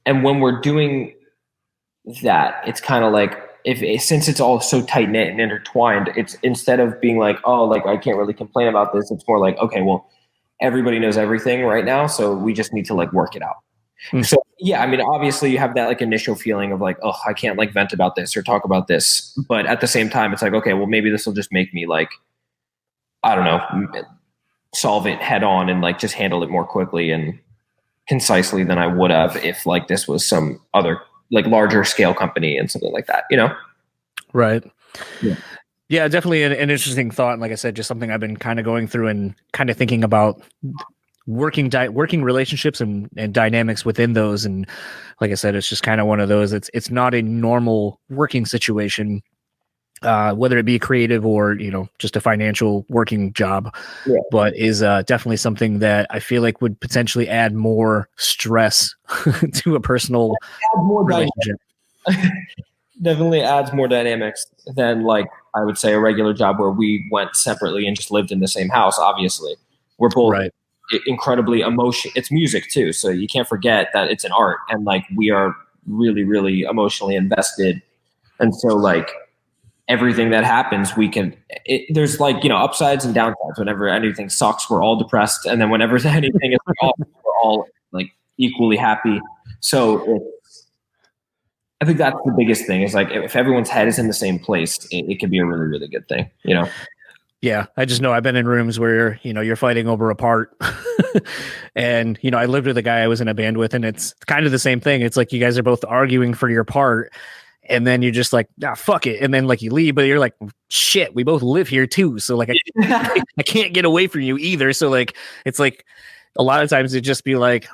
when we're doing that, it's kind of like, since it's all so tight knit and intertwined, it's instead of being like, oh, like I can't really complain about this, it's more like, okay, well, everybody knows everything right now, so we just need to like work it out. So Yeah, I mean, obviously you have that like initial feeling of like, oh, I can't like vent about this or talk about this. But at the same time, it's like, okay, well, maybe this will just make me like, I don't know, solve it head on and like just handle it more quickly and concisely than I would have if like this was some other like larger scale company and something like that, you know? Right. Yeah. Yeah, definitely an interesting thought. And like I said, just something I've been kind of going through and kind of thinking about working relationships and dynamics within those. And like I said, it's just kind of one of those, it's not a normal working situation, whether it be creative or, you know, just a financial working job, but is definitely something that I feel like would potentially add more stress to a personal relationship. Definitely adds more dynamics than like, I would say a regular job where we went separately and just lived in the same house. Obviously we're both incredibly it's music too. So you can't forget that it's an art and like, we are really, really emotionally invested. And so like everything that happens, there's like, you know, upsides and downsides. Whenever anything sucks, we're all depressed. And then whenever anything is awesome, we're all like equally happy. So I think that's the biggest thing is like, if everyone's head is in the same place, it could be a really, really good thing, you know? Yeah. I just know I've been in rooms where, you know, you're fighting over a part and, you know, I lived with a guy I was in a band with and it's kind of the same thing. It's like, you guys are both arguing for your part and then you're just like, fuck it. And then like you leave, but you're like, shit, we both live here too. So like, I can't get away from you either. So like, it's like a lot of times it'd just be like,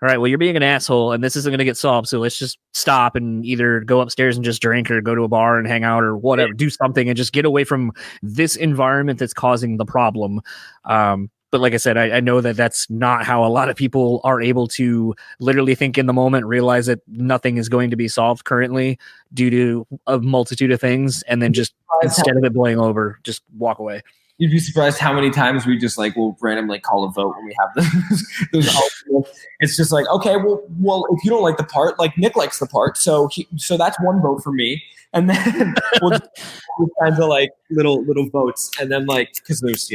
all right, well, you're being an asshole and this isn't going to get solved. So let's just stop and either go upstairs and just drink or go to a bar and hang out or whatever, do something and just get away from this environment that's causing the problem. But like I said, I know that that's not how a lot of people are able to literally think in the moment, realize that nothing is going to be solved currently due to a multitude of things. And then just instead of it blowing over, just walk away. You'd be surprised how many times we just like will randomly call a vote when we have those arguments. It's just like, okay, well, if you don't like the part, like Nick likes the part, so that's one vote for me, and then we'll just kinds of like little votes, and then like because there's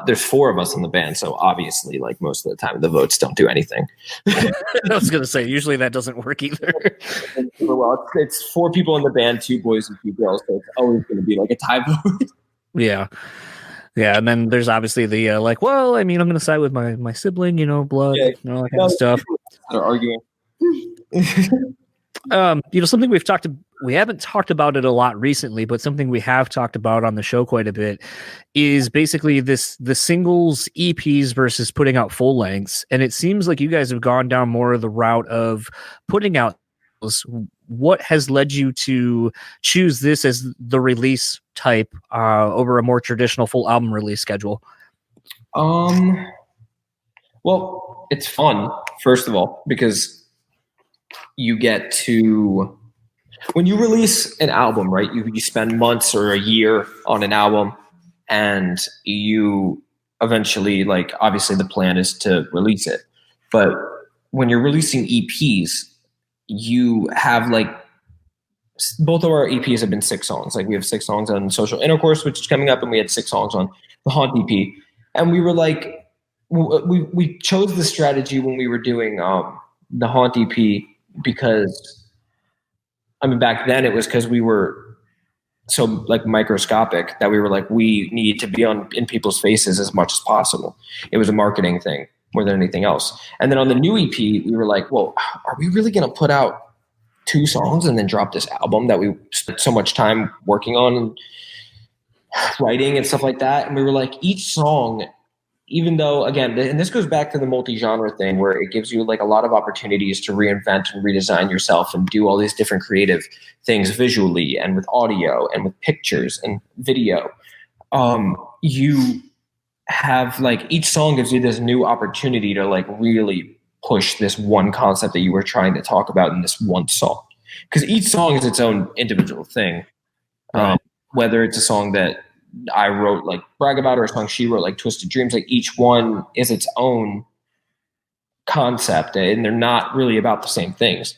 there's 4 of us in the band, so obviously like most of the time the votes don't do anything. I was gonna say usually that doesn't work either. Well, it's 4 people in the band, 2 boys and 2 girls, so it's always going to be like a tie vote. Yeah. And then there's obviously the like, well, I mean, I'm going to side with my sibling, you know, blood, you know, that kind of stuff. They're arguing. You know, something we haven't talked about it a lot recently, but something we have talked about on the show quite a bit is basically the singles EPs versus putting out full lengths. And it seems like you guys have gone down more of the route of putting out those. What has led you to choose this as the release type over a more traditional full album release schedule? Well, it's fun, first of all, because you get to, when you release an album, right, you spend months or a year on an album and you eventually, like, obviously the plan is to release it. But when you're releasing EPs, you have like, both of our EPs have been 6 songs. Like we have 6 songs on Social Intercourse, which is coming up, and we had 6 songs on the Haunt EP. And we were like, we chose the strategy when we were doing the Haunt EP because, I mean, back then it was because we were so like microscopic that we were like, we need to be in people's faces as much as possible. It was a marketing thing more than anything else. And then on the new EP, we were like, well, are we really going to put out 2 songs and then drop this album that we spent so much time working on and writing and stuff like that? And we were like, each song, even though, again, and this goes back to the multi-genre thing where it gives you like a lot of opportunities to reinvent and redesign yourself and do all these different creative things visually and with audio and with pictures and video. You have like, each song gives you this new opportunity to like really push this one concept that you were trying to talk about in this one song. Because each song is its own individual thing. Right. Whether it's a song that I wrote like Brag About or a song she wrote like Twisted Dreams, like each one is its own concept and they're not really about the same things.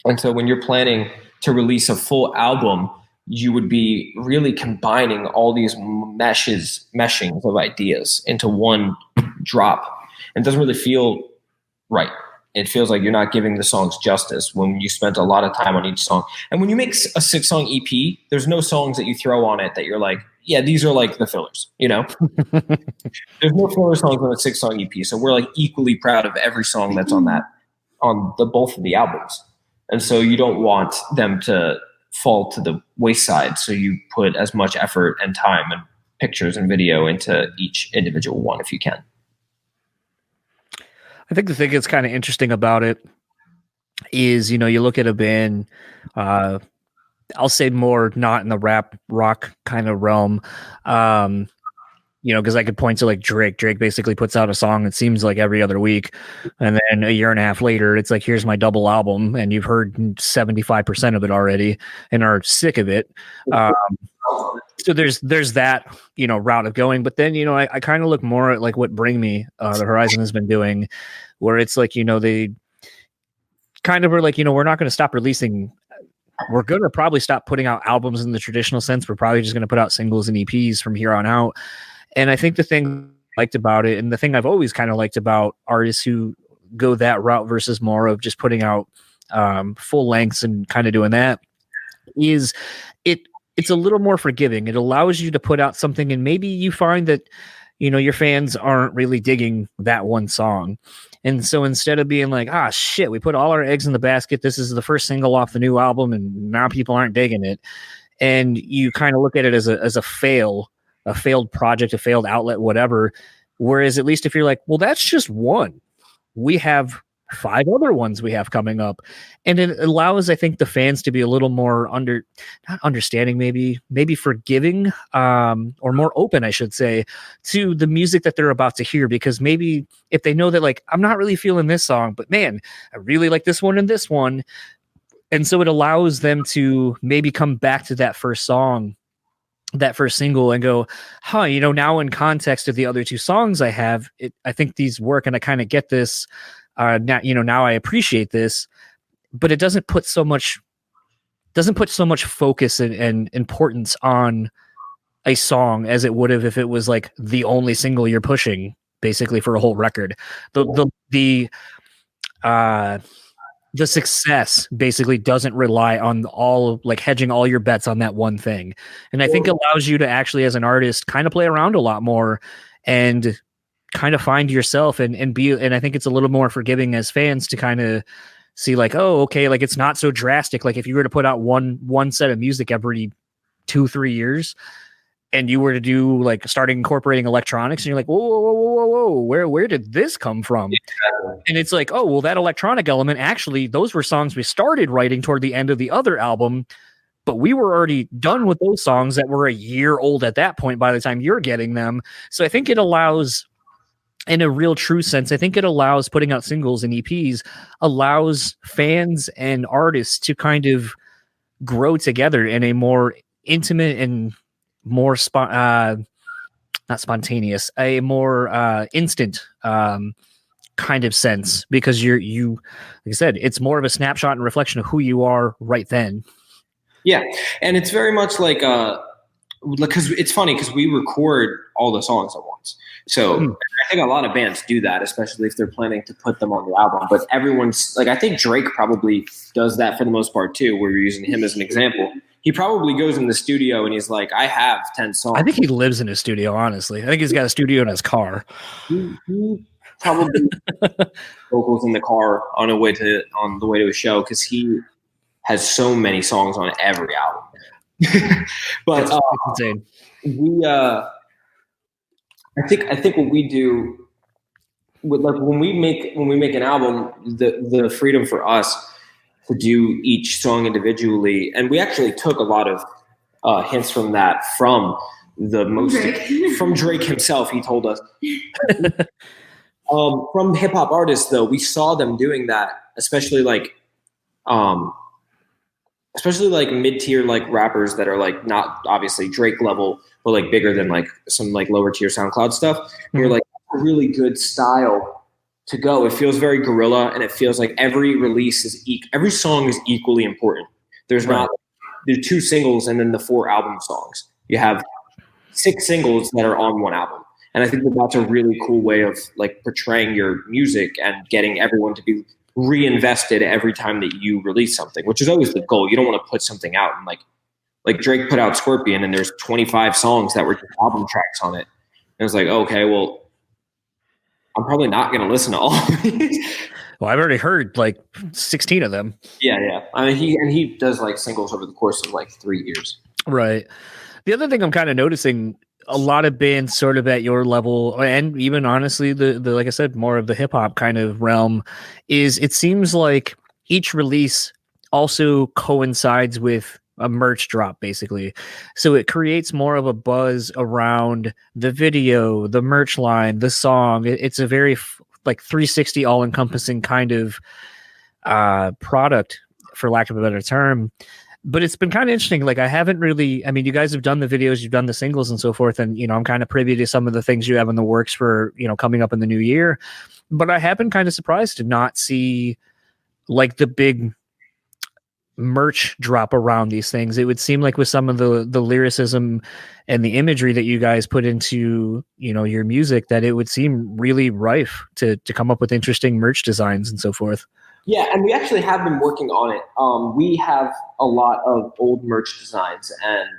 And so when you're planning to release a full album, you would be really combining all these meshings of ideas into one drop. And it doesn't really feel right. It feels like you're not giving the songs justice when you spent a lot of time on each song. And when you make a 6-song EP, there's no songs that you throw on it that you're like, yeah, these are like the fillers, you know? There's no filler songs on a 6-song EP. So we're like equally proud of every song that's on both of the albums. And so you don't want them to fall to the wayside. So you put as much effort and time and pictures and video into each individual one if you can. I think the thing that's kind of interesting about it is, you look at a band, I'll say more not in the rap rock kind of realm, because I could point to like Drake. Drake basically puts out a song, it seems like every other week. And then a year and a half later, it's like, here's my double album. And you've heard 75% of it already and are sick of it. So there's that, route of going. But then, I kind of look more at like what Bring Me, the Horizon has been doing, where it's like, they kind of are like, we're not going to stop releasing. We're going to probably stop putting out albums in the traditional sense. We're probably just going to put out singles and EPs from here on out. And I think the thing I liked about it, and the thing I've always kind of liked about artists who go that route versus more of just putting out full lengths and kind of doing that, is it's a little more forgiving. It allows you to put out something, and maybe you find that, your fans aren't really digging that one song. And so instead of being like, shit, we put all our eggs in the basket, this is the first single off the new album, and now people aren't digging it. And you kind of look at it as a failed project, a failed outlet, whatever. Whereas at least if you're like, well, that's just one. We have 5 other ones we have coming up. And it allows, I think, the fans to be a little more not understanding, maybe forgiving, or more open, I should say, to the music that they're about to hear. Because maybe if they know that, like, I'm not really feeling this song, but man, I really like this one and this one. And so it allows them to maybe come back to that first song, that first single, and go, now in context of the other 2 songs I have, I think these work, and I kind of get this. Now I appreciate this, but it doesn't put so much focus and importance on a song as it would have if it was like the only single you're pushing basically for a whole record. The success basically doesn't rely on hedging all your bets on that one thing. And I think it allows you to actually, as an artist, kind of play around a lot more and kind of find yourself and be, and I think it's a little more forgiving as fans to kind of see like, oh, okay, like it's not so drastic. Like if you were to put out one set of music every 2-3 years, and you were to do like starting incorporating electronics, and you're like, whoa, where did this come from? And it's like, oh, well, that electronic element, actually, those were songs we started writing toward the end of the other album, but we were already done with those songs that were a year old at that point by the time you're getting them. So I think it allows, in a real true sense, I think it allows putting out singles and EPs, allows fans and artists to kind of grow together in a more intimate and more not spontaneous, a more instant kind of sense, because you like I said, it's more of a snapshot and reflection of who you are right then. Yeah, and it's very much like because it's funny because we record all the songs at once. So I think a lot of bands do that, especially if they're planning to put them on the album. But everyone's like, I think Drake probably does that for the most part too, where you're using him as an example. He probably goes in the studio and he's like, I have 10 songs. I think he lives in his studio, honestly. I think he's got a studio in his car. He probably vocals in the car on the way to a show, because he has so many songs on every album. But insane. I think what we do with, like, when we make an album, the freedom for us to do each song individually, and we actually took a lot of hints from that from Drake himself. He told us from hip hop artists, though, we saw them doing that, especially like mid-tier like rappers that are like not obviously Drake level, but like bigger than like some like lower tier SoundCloud stuff. Mm-hmm. We're like, a really good style to go. It feels very guerrilla, and it feels like every release is every song is equally important. There's not there's 2 singles and then the 4 album songs. You have 6 singles that are on one album, And I think that that's a really cool way of like portraying your music and getting everyone to be reinvested every time that you release something, which is always the goal. You don't want to put something out and like Drake put out Scorpion and there's 25 songs that were just album tracks on it. And it's like, okay, well, I'm probably not going to listen to all of these. Well, I've already heard like 16 of them. Yeah. I mean, he does like singles over the course of like 3 years. Right. The other thing I'm kind of noticing, a lot of bands sort of at your level, and even honestly, the like I said, more of the hip hop kind of realm, is it seems like each release also coincides with a merch drop, basically. So it creates more of a buzz around the video, the merch line, the song. It's a very like 360 all encompassing kind of product, for lack of a better term. But it's been kind of interesting. Like, I haven't really, I mean, you guys have done the videos, you've done the singles and so forth. And, I'm kind of privy to some of the things you have in the works for, coming up in the new year. But I have been kind of surprised to not see like the big merch drop around these things. It would seem like with some of the lyricism and the imagery that you guys put into, your music, that it would seem really rife to come up with interesting merch designs and so forth. Yeah, and we actually have been working on it. We have a lot of old merch designs, and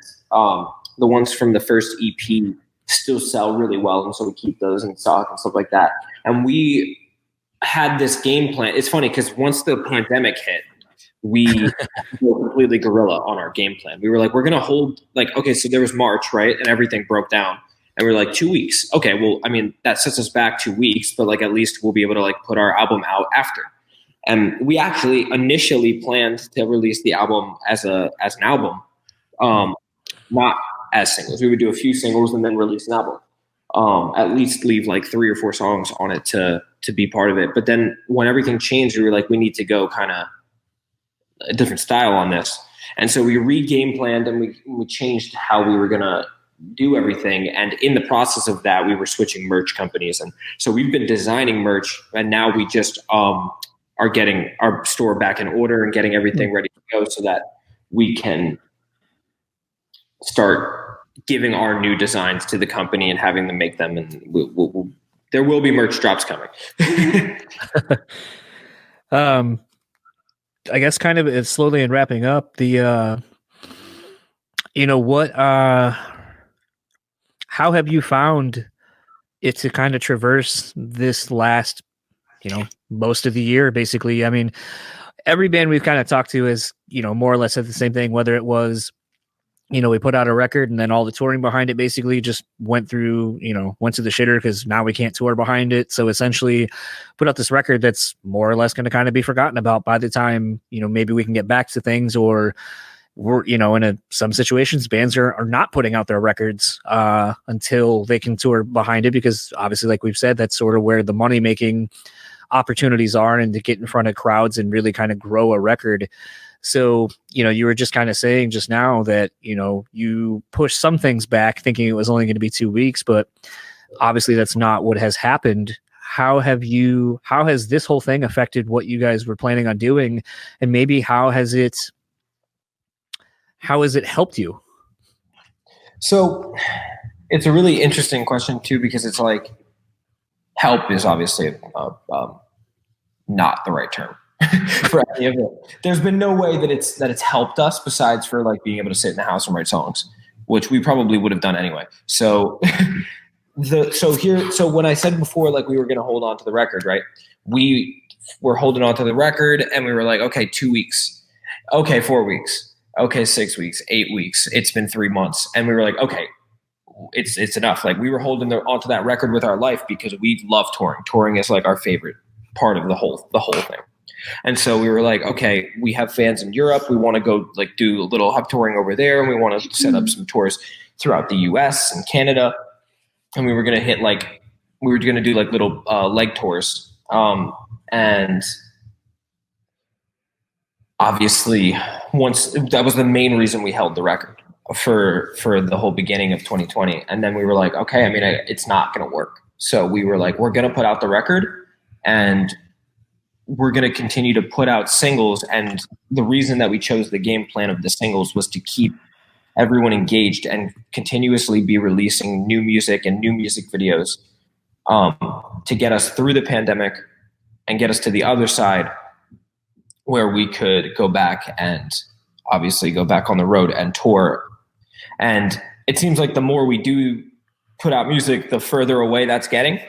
the ones from the first EP still sell really well, and so we keep those in stock and stuff like that. And we had this game plan. It's funny because once the pandemic hit, we were completely guerrilla on our game plan. We were like, we're going to hold, like, okay, so there was March, right? And everything broke down. And we were like, 2 weeks. Okay, well, I mean, that sets us back 2 weeks, but like at least we'll be able to like put our album out after. And we actually initially planned to release the album as an album, not as singles. We would do a few singles and then release an album. At least leave like 3 or 4 songs on it to be part of it. But then when everything changed, we were like, we need to go kind of a different style on this. And so we re-game planned and we changed how we were going to do everything. And in the process of that, we were switching merch companies. And so we've been designing merch, and now we just are getting our store back in order and getting everything ready to go so that we can start giving our new designs to the company and having them make them. And there will be merch drops coming. I guess kind of it's slowly and wrapping up the, how have you found it to kind of traverse this last, most of the year, basically? I mean, every band we've kind of talked to is, more or less said the same thing, whether it was, we put out a record and then all the touring behind it basically just went to the shitter because now we can't tour behind it. So essentially put out this record that's more or less going to kind of be forgotten about by the time, maybe we can get back to things, or we're, in some situations, bands are not putting out their records until they can tour behind it, because obviously, like we've said, that's sort of where the money making opportunities are, and to get in front of crowds and really kind of grow a record. So, you were just kind of saying just now that, you pushed some things back thinking it was only going to be 2 weeks, but obviously that's not what has happened. How has this whole thing affected what you guys were planning on doing? And maybe how has it helped you? So it's a really interesting question too, because it's like, help is obviously not the right term for any of it. There's been no way that it's helped us besides for like being able to sit in the house and write songs, which we probably would have done anyway. So so when I said before, like we were going to hold on to the record, right? We were holding on to the record and we were like, okay, 2 weeks, okay, 4 weeks, okay, 6 weeks, 8 weeks. It's been 3 months. And we were like, okay, it's enough. Like we were holding onto that record with our life because we love touring. Touring is like our favorite part of the whole thing. And so we were like, okay, we have fans in Europe. We want to go like do a little hub touring over there. And we want to set up some tours throughout the US and Canada. And we were going to do like little leg tours. And obviously that was the main reason we held the record for the whole beginning of 2020. And then we were like, okay, I mean, it's not going to work. So we were like, we're going to put out the record and we're going to continue to put out singles. And the reason that we chose the game plan of the singles was to keep everyone engaged and continuously be releasing new music and new music videos to get us through the pandemic and get us to the other side where we could go back and obviously go back on the road and tour. And it seems like the more we do put out music, the further away that's getting.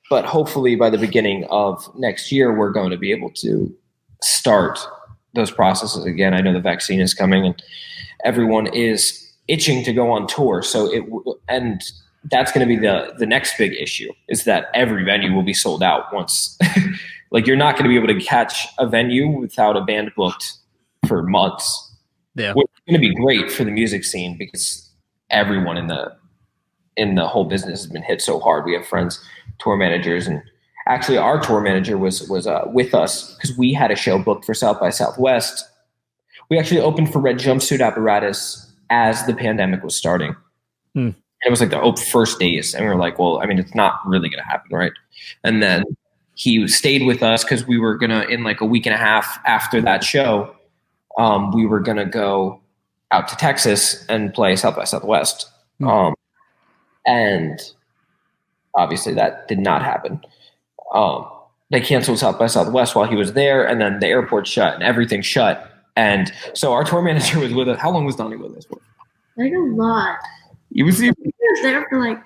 But hopefully by the beginning of next year, we're going to be able to start those processes again. I know the vaccine is coming and everyone is itching to go on tour. And that's going to be the next big issue, is that every venue will be sold out once. Like, you're not going to be able to catch a venue without a band booked for months. Yeah. Which is going to be great for the music scene because everyone in the whole business has been hit so hard. We have friends, tour managers, and actually our tour manager was with us because we had a show booked for South by Southwest. We actually opened for Red Jumpsuit Apparatus as the pandemic was starting. And it was like the first days. And we were like, well, I mean, it's not really going to happen, right? And then he stayed with us because we were going to, in like a week and a half after that show, we were going to go out to Texas and play South by Southwest. And obviously that did not happen. They canceled South by Southwest while he was there, and then the airport shut and everything shut. And so our tour manager was with us. How long was Donnie with us for? Like a lot. He was there for like,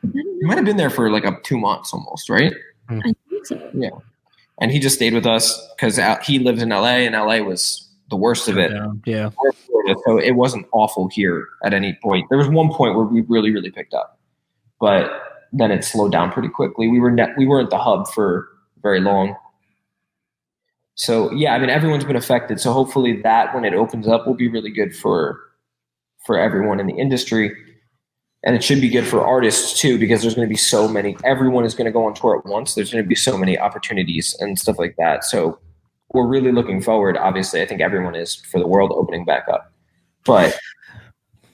he might have been there for like 2 months almost, right? I think so. Yeah. And he just stayed with us because he lives in LA, and LA was the worst of it. Yeah. So it wasn't awful here at any point. There was one point where we really, really picked up, but then it slowed down pretty quickly. We weren't the hub for very long. So yeah, I mean, everyone's been affected. So hopefully that when it opens up will be really good for everyone in the industry. And it should be good for artists too, because there's going to be so many, everyone is going to go on tour at once. There's going to be so many opportunities and stuff like that. So we're really looking forward. Obviously, I think everyone is, for the world opening back up, but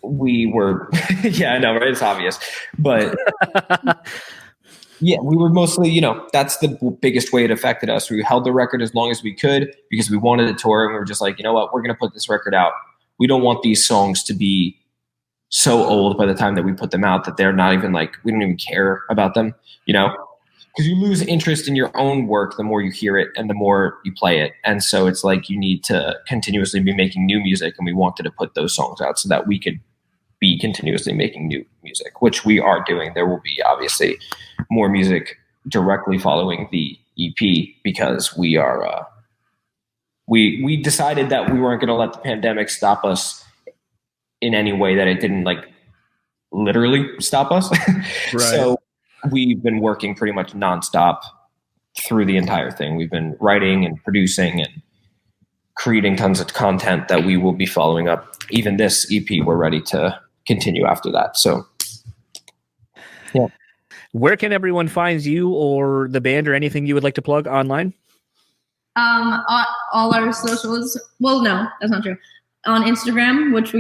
we were, yeah, I know, right? It's obvious, but yeah, we were mostly, that's the biggest way it affected us. We held the record as long as we could because we wanted a tour, and we were just like, you know what, we're going to put this record out. We don't want these songs to be so old by the time that we put them out that they're not even like, we don't even care about them, because you lose interest in your own work the more you hear it and the more you play it. And so it's like you need to continuously be making new music, and we wanted to put those songs out so that we could be continuously making new music, which we are doing. There will be obviously more music directly following the EP because we are we decided that we weren't going to let the pandemic stop us in any way that it didn't like literally stop us. Right. So we've been working pretty much nonstop through the entire thing. We've been writing and producing and creating tons of content that we will be following up. Even this EP, we're ready to continue after that. So, yeah. Where can everyone find you or the band or anything you would like to plug online? All our socials. Well, no, that's not true. On Instagram, which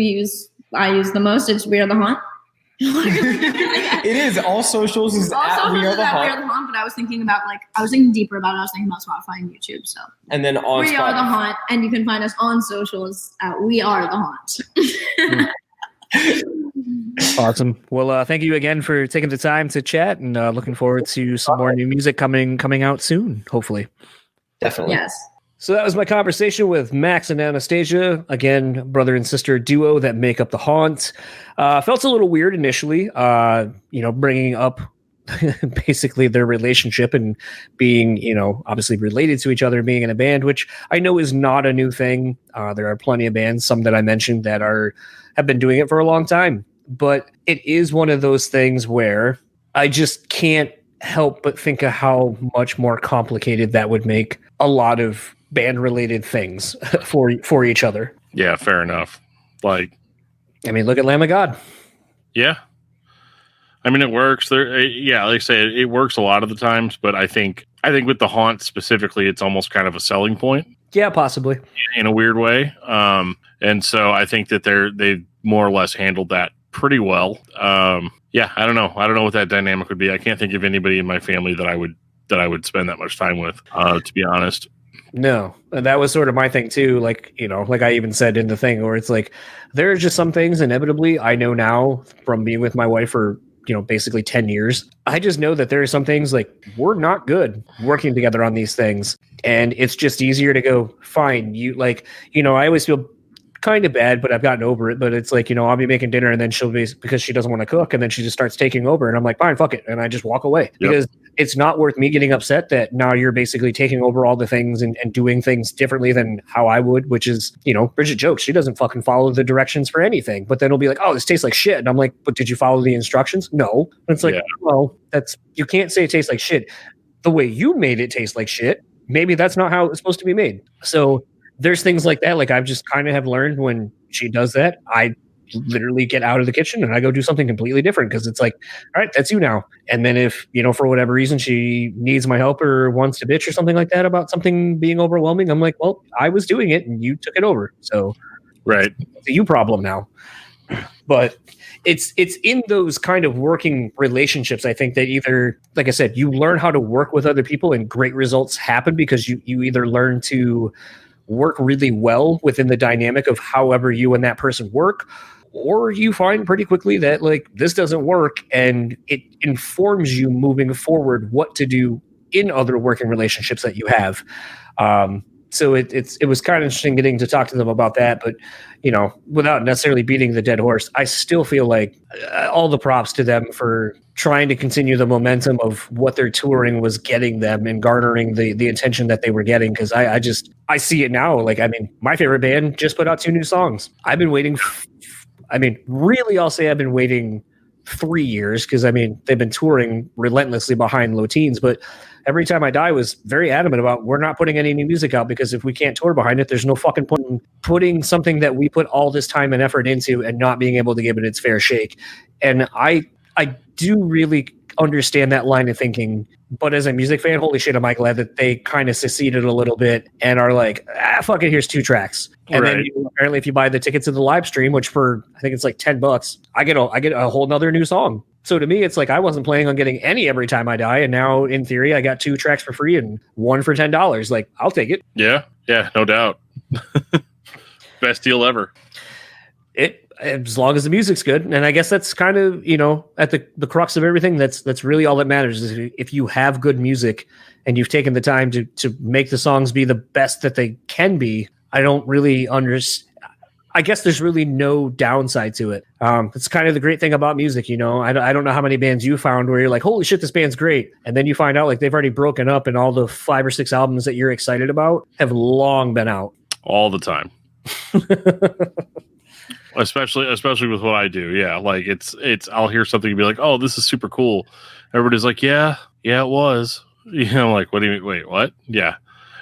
I use the most, it's We Are the Haunt. It is. All socials is at We Are the Haunt. But I was thinking about I was thinking deeper about it. I was thinking about Spotify and YouTube. So and then on We Are the Haunt, and you can find us on socials at We Are the Haunt. Awesome. Well, thank you again for taking the time to chat, and looking forward to some more new music coming out soon, hopefully. Definitely. Yes. So that was my conversation with Max and Anastasia, again, brother and sister duo that make up the Haunt. Felt a little weird initially, bringing up basically their relationship and being, obviously related to each other, being in a band, which I know is not a new thing. There are plenty of bands, some that I mentioned that have been doing it for a long time, but it is one of those things where I just can't help but think of how much more complicated that would make a lot of band related things for each other. Yeah, fair enough. Look at Lamb of God. Yeah. I mean, it works. Like I say, it works a lot of the times, but I think with the Haunt specifically, it's almost kind of a selling point. Yeah, possibly. In a weird way. And so I think that they more or less handled that pretty well. Yeah, I don't know. I don't know what that dynamic would be. I can't think of anybody in my family that I would spend that much time with, to be honest. No, and that was sort of my thing too. Like, like I even said in the thing where it's like, there are just some things inevitably I know now from being with my wife for, basically 10 years. I just know that there are some things like we're not good working together on these things. And it's just easier to go, fine. I always feel kind of bad, but I've gotten over it. But it's like, I'll be making dinner and then she'll be, because she doesn't want to cook, and then she just starts taking over and I'm like, fine, fuck it. And I just walk away because it's not worth me getting upset that now you're basically taking over all the things and doing things differently than how I would, which is, Bridget jokes, she doesn't fucking follow the directions for anything, but then it'll be like, oh, this tastes like shit. And I'm like, but did you follow the instructions? No. And it's like, well, you can't say it tastes like shit. The way you made it taste like shit, maybe that's not how it's supposed to be made. So there's things like that. Like I've just kind of have learned when she does that, I literally get out of the kitchen and I go do something completely different because it's like, all right, that's you now. And then if, for whatever reason she needs my help or wants to bitch or something like that about something being overwhelming, I'm like, well, I was doing it and you took it over. So right, it's a you problem now. But it's in those kind of working relationships, I think, that either, like I said, you learn how to work with other people and great results happen because you either learn to work really well within the dynamic of however you and that person work, or you find pretty quickly that like this doesn't work and it informs you moving forward what to do in other working relationships that you have. So it was kind of interesting getting to talk to them about that, but without necessarily beating the dead horse, I still feel like all the props to them for trying to continue the momentum of what their touring was getting them and garnering the attention that they were getting. Cause I see it now. Like, I mean, my favorite band just put out 2 new songs. I've been waiting. Really, I'll say I've been waiting 3 years. Cause they've been touring relentlessly behind Low Teens, but Every Time I Die was very adamant about we're not putting any new music out because if we can't tour behind it, there's no fucking point in putting something that we put all this time and effort into and not being able to give it its fair shake. And I do really understand that line of thinking, but as a music fan, holy shit, am I glad that they kind of seceded a little bit and are like, fuck it, here's 2 tracks. And then apparently if you buy the tickets to the live stream, which for, I think it's like $10, I get a whole nother new song. So to me, it's like I wasn't planning on getting any Every Time I Die, and now in theory, I got 2 tracks for free and 1 for $10. Like, I'll take it. Yeah, no doubt. Best deal ever. As long as the music's good, and I guess that's kind of at the crux of everything. That's really all that matters. Is if you have good music and you've taken the time to make the songs be the best that they can be. I don't really understand. I guess there's really no downside to it. It's kind of the great thing about music, I don't know how many bands you found where you're like, holy shit, this band's great. And then you find out like they've already broken up and all the 5 or 6 albums that you're excited about have long been out. All the time. especially with what I do. Yeah. Like it's I'll hear something and be like, oh, this is super cool. Everybody's like, yeah, it was. I'm like, what do you mean? Wait, what? Yeah.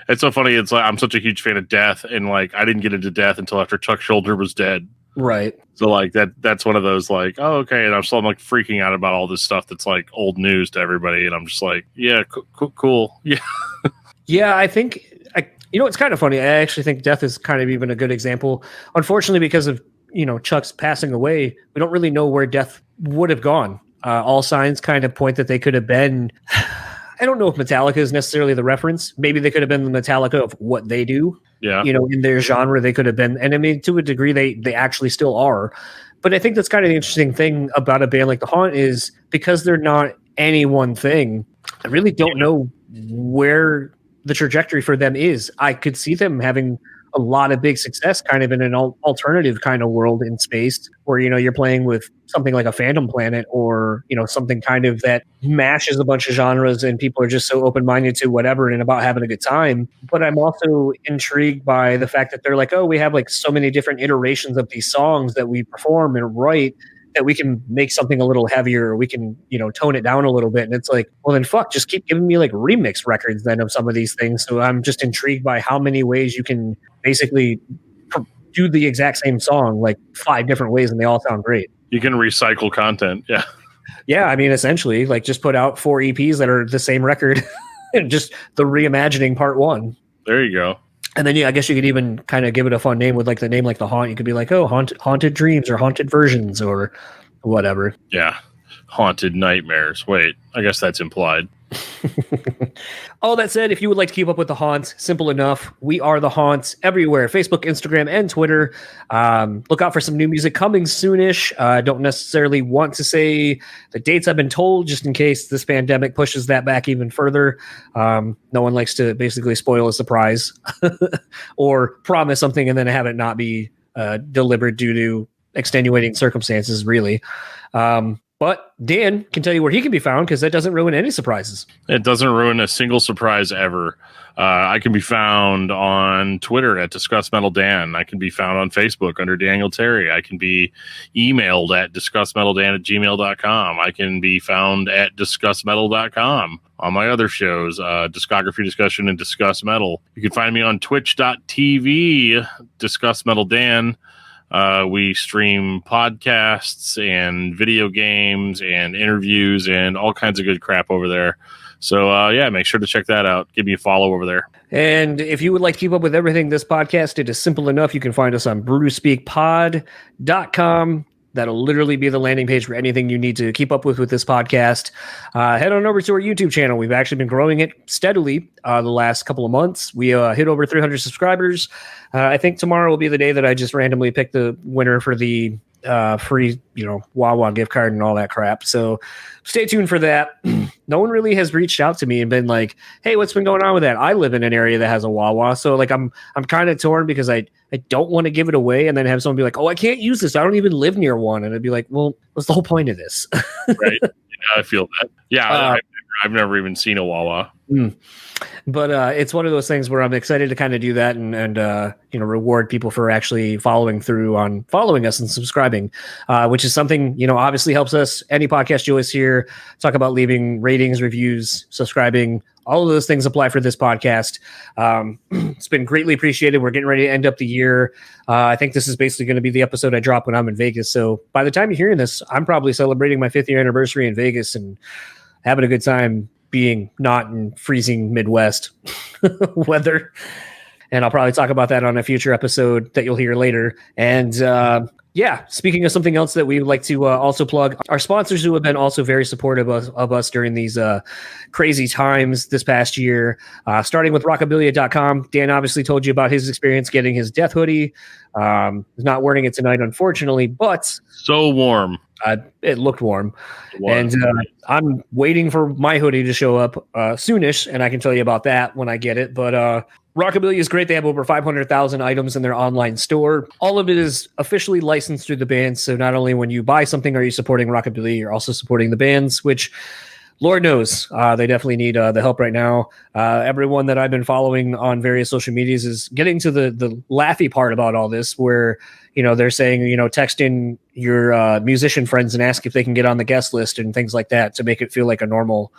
It's so funny. It's like I'm such a huge fan of Death, and like I didn't get into Death until after Chuck Schuldiner was dead. Right. So like that's one of those like, oh, okay. And I'm like freaking out about all this stuff that's like old news to everybody, and I'm just like, yeah, cool. Yeah. Yeah, I think it's kind of funny. I actually think Death is kind of even a good example. Unfortunately, because of Chuck's passing away, we don't really know where Death would have gone. All signs kind of point that they could have been. I don't know if Metallica is necessarily the reference. Maybe they could have been the Metallica of what they do. Yeah. In their genre, they could have been. And to a degree, they actually still are. But I think that's kind of the interesting thing about a band like The Haunt is because they're not any one thing, I really don't know where the trajectory for them is. I could see them having a lot of big success kind of in an alternative kind of world in space where, you're playing with something like a Phantom Planet or, something kind of that mashes a bunch of genres and people are just so open-minded to whatever and about having a good time. But I'm also intrigued by the fact that they're like, oh, we have like so many different iterations of these songs that we perform and write that we can make something a little heavier, or we can, tone it down a little bit. And it's like, well, then fuck, just keep giving me like remix records then of some of these things. So I'm just intrigued by how many ways you can basically do the exact same song, like 5 different ways, and they all sound great. You can recycle content. Yeah. Yeah. Essentially like just put out 4 EPs that are the same record and just the reimagining part 1. There you go. And then I guess you could even kind of give it a fun name with like the name like The Haunt. You could be like, oh, haunted dreams or haunted versions or whatever. Yeah. Haunted nightmares. Wait, I guess that's implied. All that said, if you would like to keep up with the Haunt, simple enough. We are the Haunt everywhere: Facebook, Instagram, and Twitter. Look out for some new music coming soonish. Don't necessarily want to say the dates I've been told, just in case this pandemic pushes that back even further. No one likes to basically spoil a surprise or promise something and then have it not be delivered due to extenuating circumstances, really. But Dan can tell you where he can be found, because that doesn't ruin any surprises. It doesn't ruin a single surprise ever. I can be found on Twitter at DiscussMetalDan. I can be found on Facebook under Daniel Terry. I can be emailed at discussmetaldan@gmail.com. I can be found at discussmetal.com. On my other shows, Discography Discussion and Discuss Metal. You can find me on twitch.tv, Discuss Metal Dan. We stream podcasts and video games and interviews and all kinds of good crap over there. So, make sure to check that out. Give me a follow over there. And if you would like to keep up with everything this podcast, it is simple enough. You can find us on brewtallyspeakpod.com. That'll literally be the landing page for anything you need to keep up with this podcast. Head on over to our YouTube channel. We've actually been growing it steadily the last couple of months. We hit over 300 subscribers. I think tomorrow will be the day that I just randomly pick the winner for the free, Wawa gift card and all that crap. So stay tuned for that. No one really has reached out to me and been like, hey, what's been going on with that? I live in an area that has a Wawa. So I'm kind of torn, because I don't want to give it away and then have someone be like, oh, I can't use this. I don't even live near one. And I'd be like, well, what's the whole point of this? Right. Yeah, I feel that. Yeah. I've never even seen a Wawa. But it's one of those things where I'm excited to kind of do that and reward people for actually following through on following us and subscribing, which is something, obviously helps us. Any podcast you always hear talk about leaving ratings, reviews, subscribing. All of those things apply for this podcast. It's been greatly appreciated. We're getting ready to end up the year. I think this is basically going to be the episode I drop when I'm in Vegas. So by the time you're hearing this, I'm probably celebrating my 5th year anniversary in Vegas and having a good time being not in freezing Midwest weather. And I'll probably talk about that on a future episode that you'll hear later. And speaking of something else that we would like to also plug, our sponsors who have been also very supportive of us during these crazy times this past year, starting with rockabilia.com. Dan obviously told you about his experience getting his death hoodie. He's not wearing it tonight, unfortunately, but so warm. It looked warm. And I'm waiting for my hoodie to show up soonish, and I can tell you about that when I get it. But Rockabilia is great. They have over 500,000 items in their online store. All of it is officially licensed through the band. So not only when you buy something are you supporting Rockabilia, you're also supporting the bands, which Lord knows they definitely need the help right now. Everyone that I've been following on various social medias is getting to the laughy part about all this, where they're saying, text in your musician friends and ask if they can get on the guest list and things like that to make it feel like a normal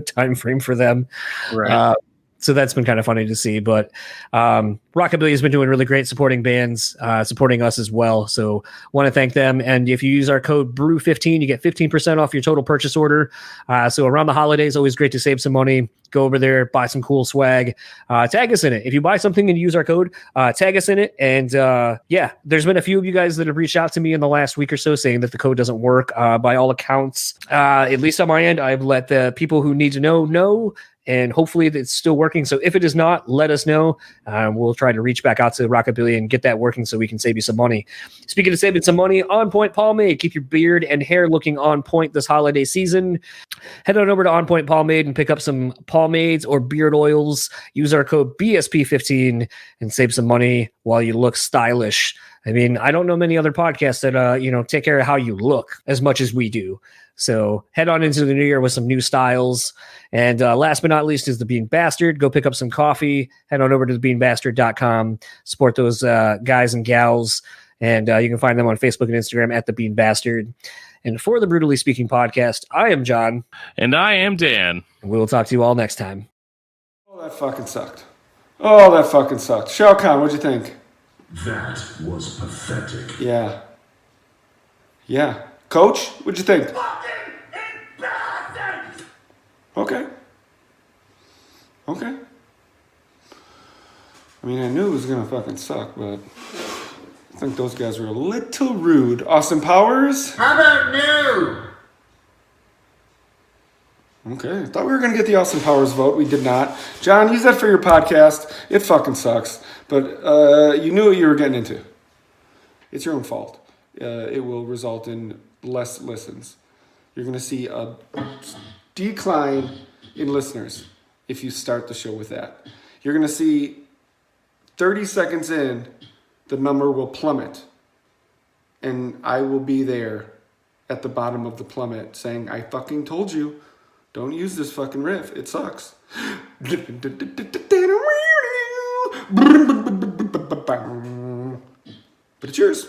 time frame for them. Right. So that's been kind of funny to see. But Rockabilia has been doing really great supporting bands, supporting us as well. So want to thank them. And if you use our code BREW15, you get 15% off your total purchase order. So around the holidays, always great to save some money. Go over there, buy some cool swag, tag us in it. If you buy something and use our code, tag us in it. And there's been a few of you guys that have reached out to me in the last week or so saying that the code doesn't work. By all accounts, at least on my end, I've let the people who need to know. And hopefully it's still working. So if it is not, let us know. We'll try to reach back out to Rockabilia and get that working so we can save you some money. Speaking of saving some money, On Point Pomade. Keep your beard and hair looking on point this holiday season. Head on over to On Point Pomade and pick up some pomades or beard oils. Use our code BSP15 and save some money while you look stylish. I mean, I don't know many other podcasts that, take care of how you look as much as we do. So head on into the new year with some new styles. And last but not least is the Bean Bastard. Go pick up some coffee. Head on over to thebeanbastard.com. Support those guys and gals. And you can find them on Facebook and Instagram at The Bean Bastard. And for the BREWtally Speaking Podcast, I am John. And I am Dan. And we'll talk to you all next time. Oh, that fucking sucked. Shao Kahn, what'd you think? That was pathetic. Yeah. Coach, what'd you think? Okay. I mean, I knew it was going to fucking suck, but I think those guys were a little rude. Austin Powers? How about new? Okay, I thought we were going to get the Austin Powers vote. We did not. John, use that for your podcast. It fucking sucks. But you knew what you were getting into. It's your own fault. It will result in less listens. You're going to see a decline in listeners if you start the show with that. You're going to see 30 seconds in, the number will plummet. And I will be there at the bottom of the plummet saying, I fucking told you. Don't use this fucking riff. It sucks. But it's yours.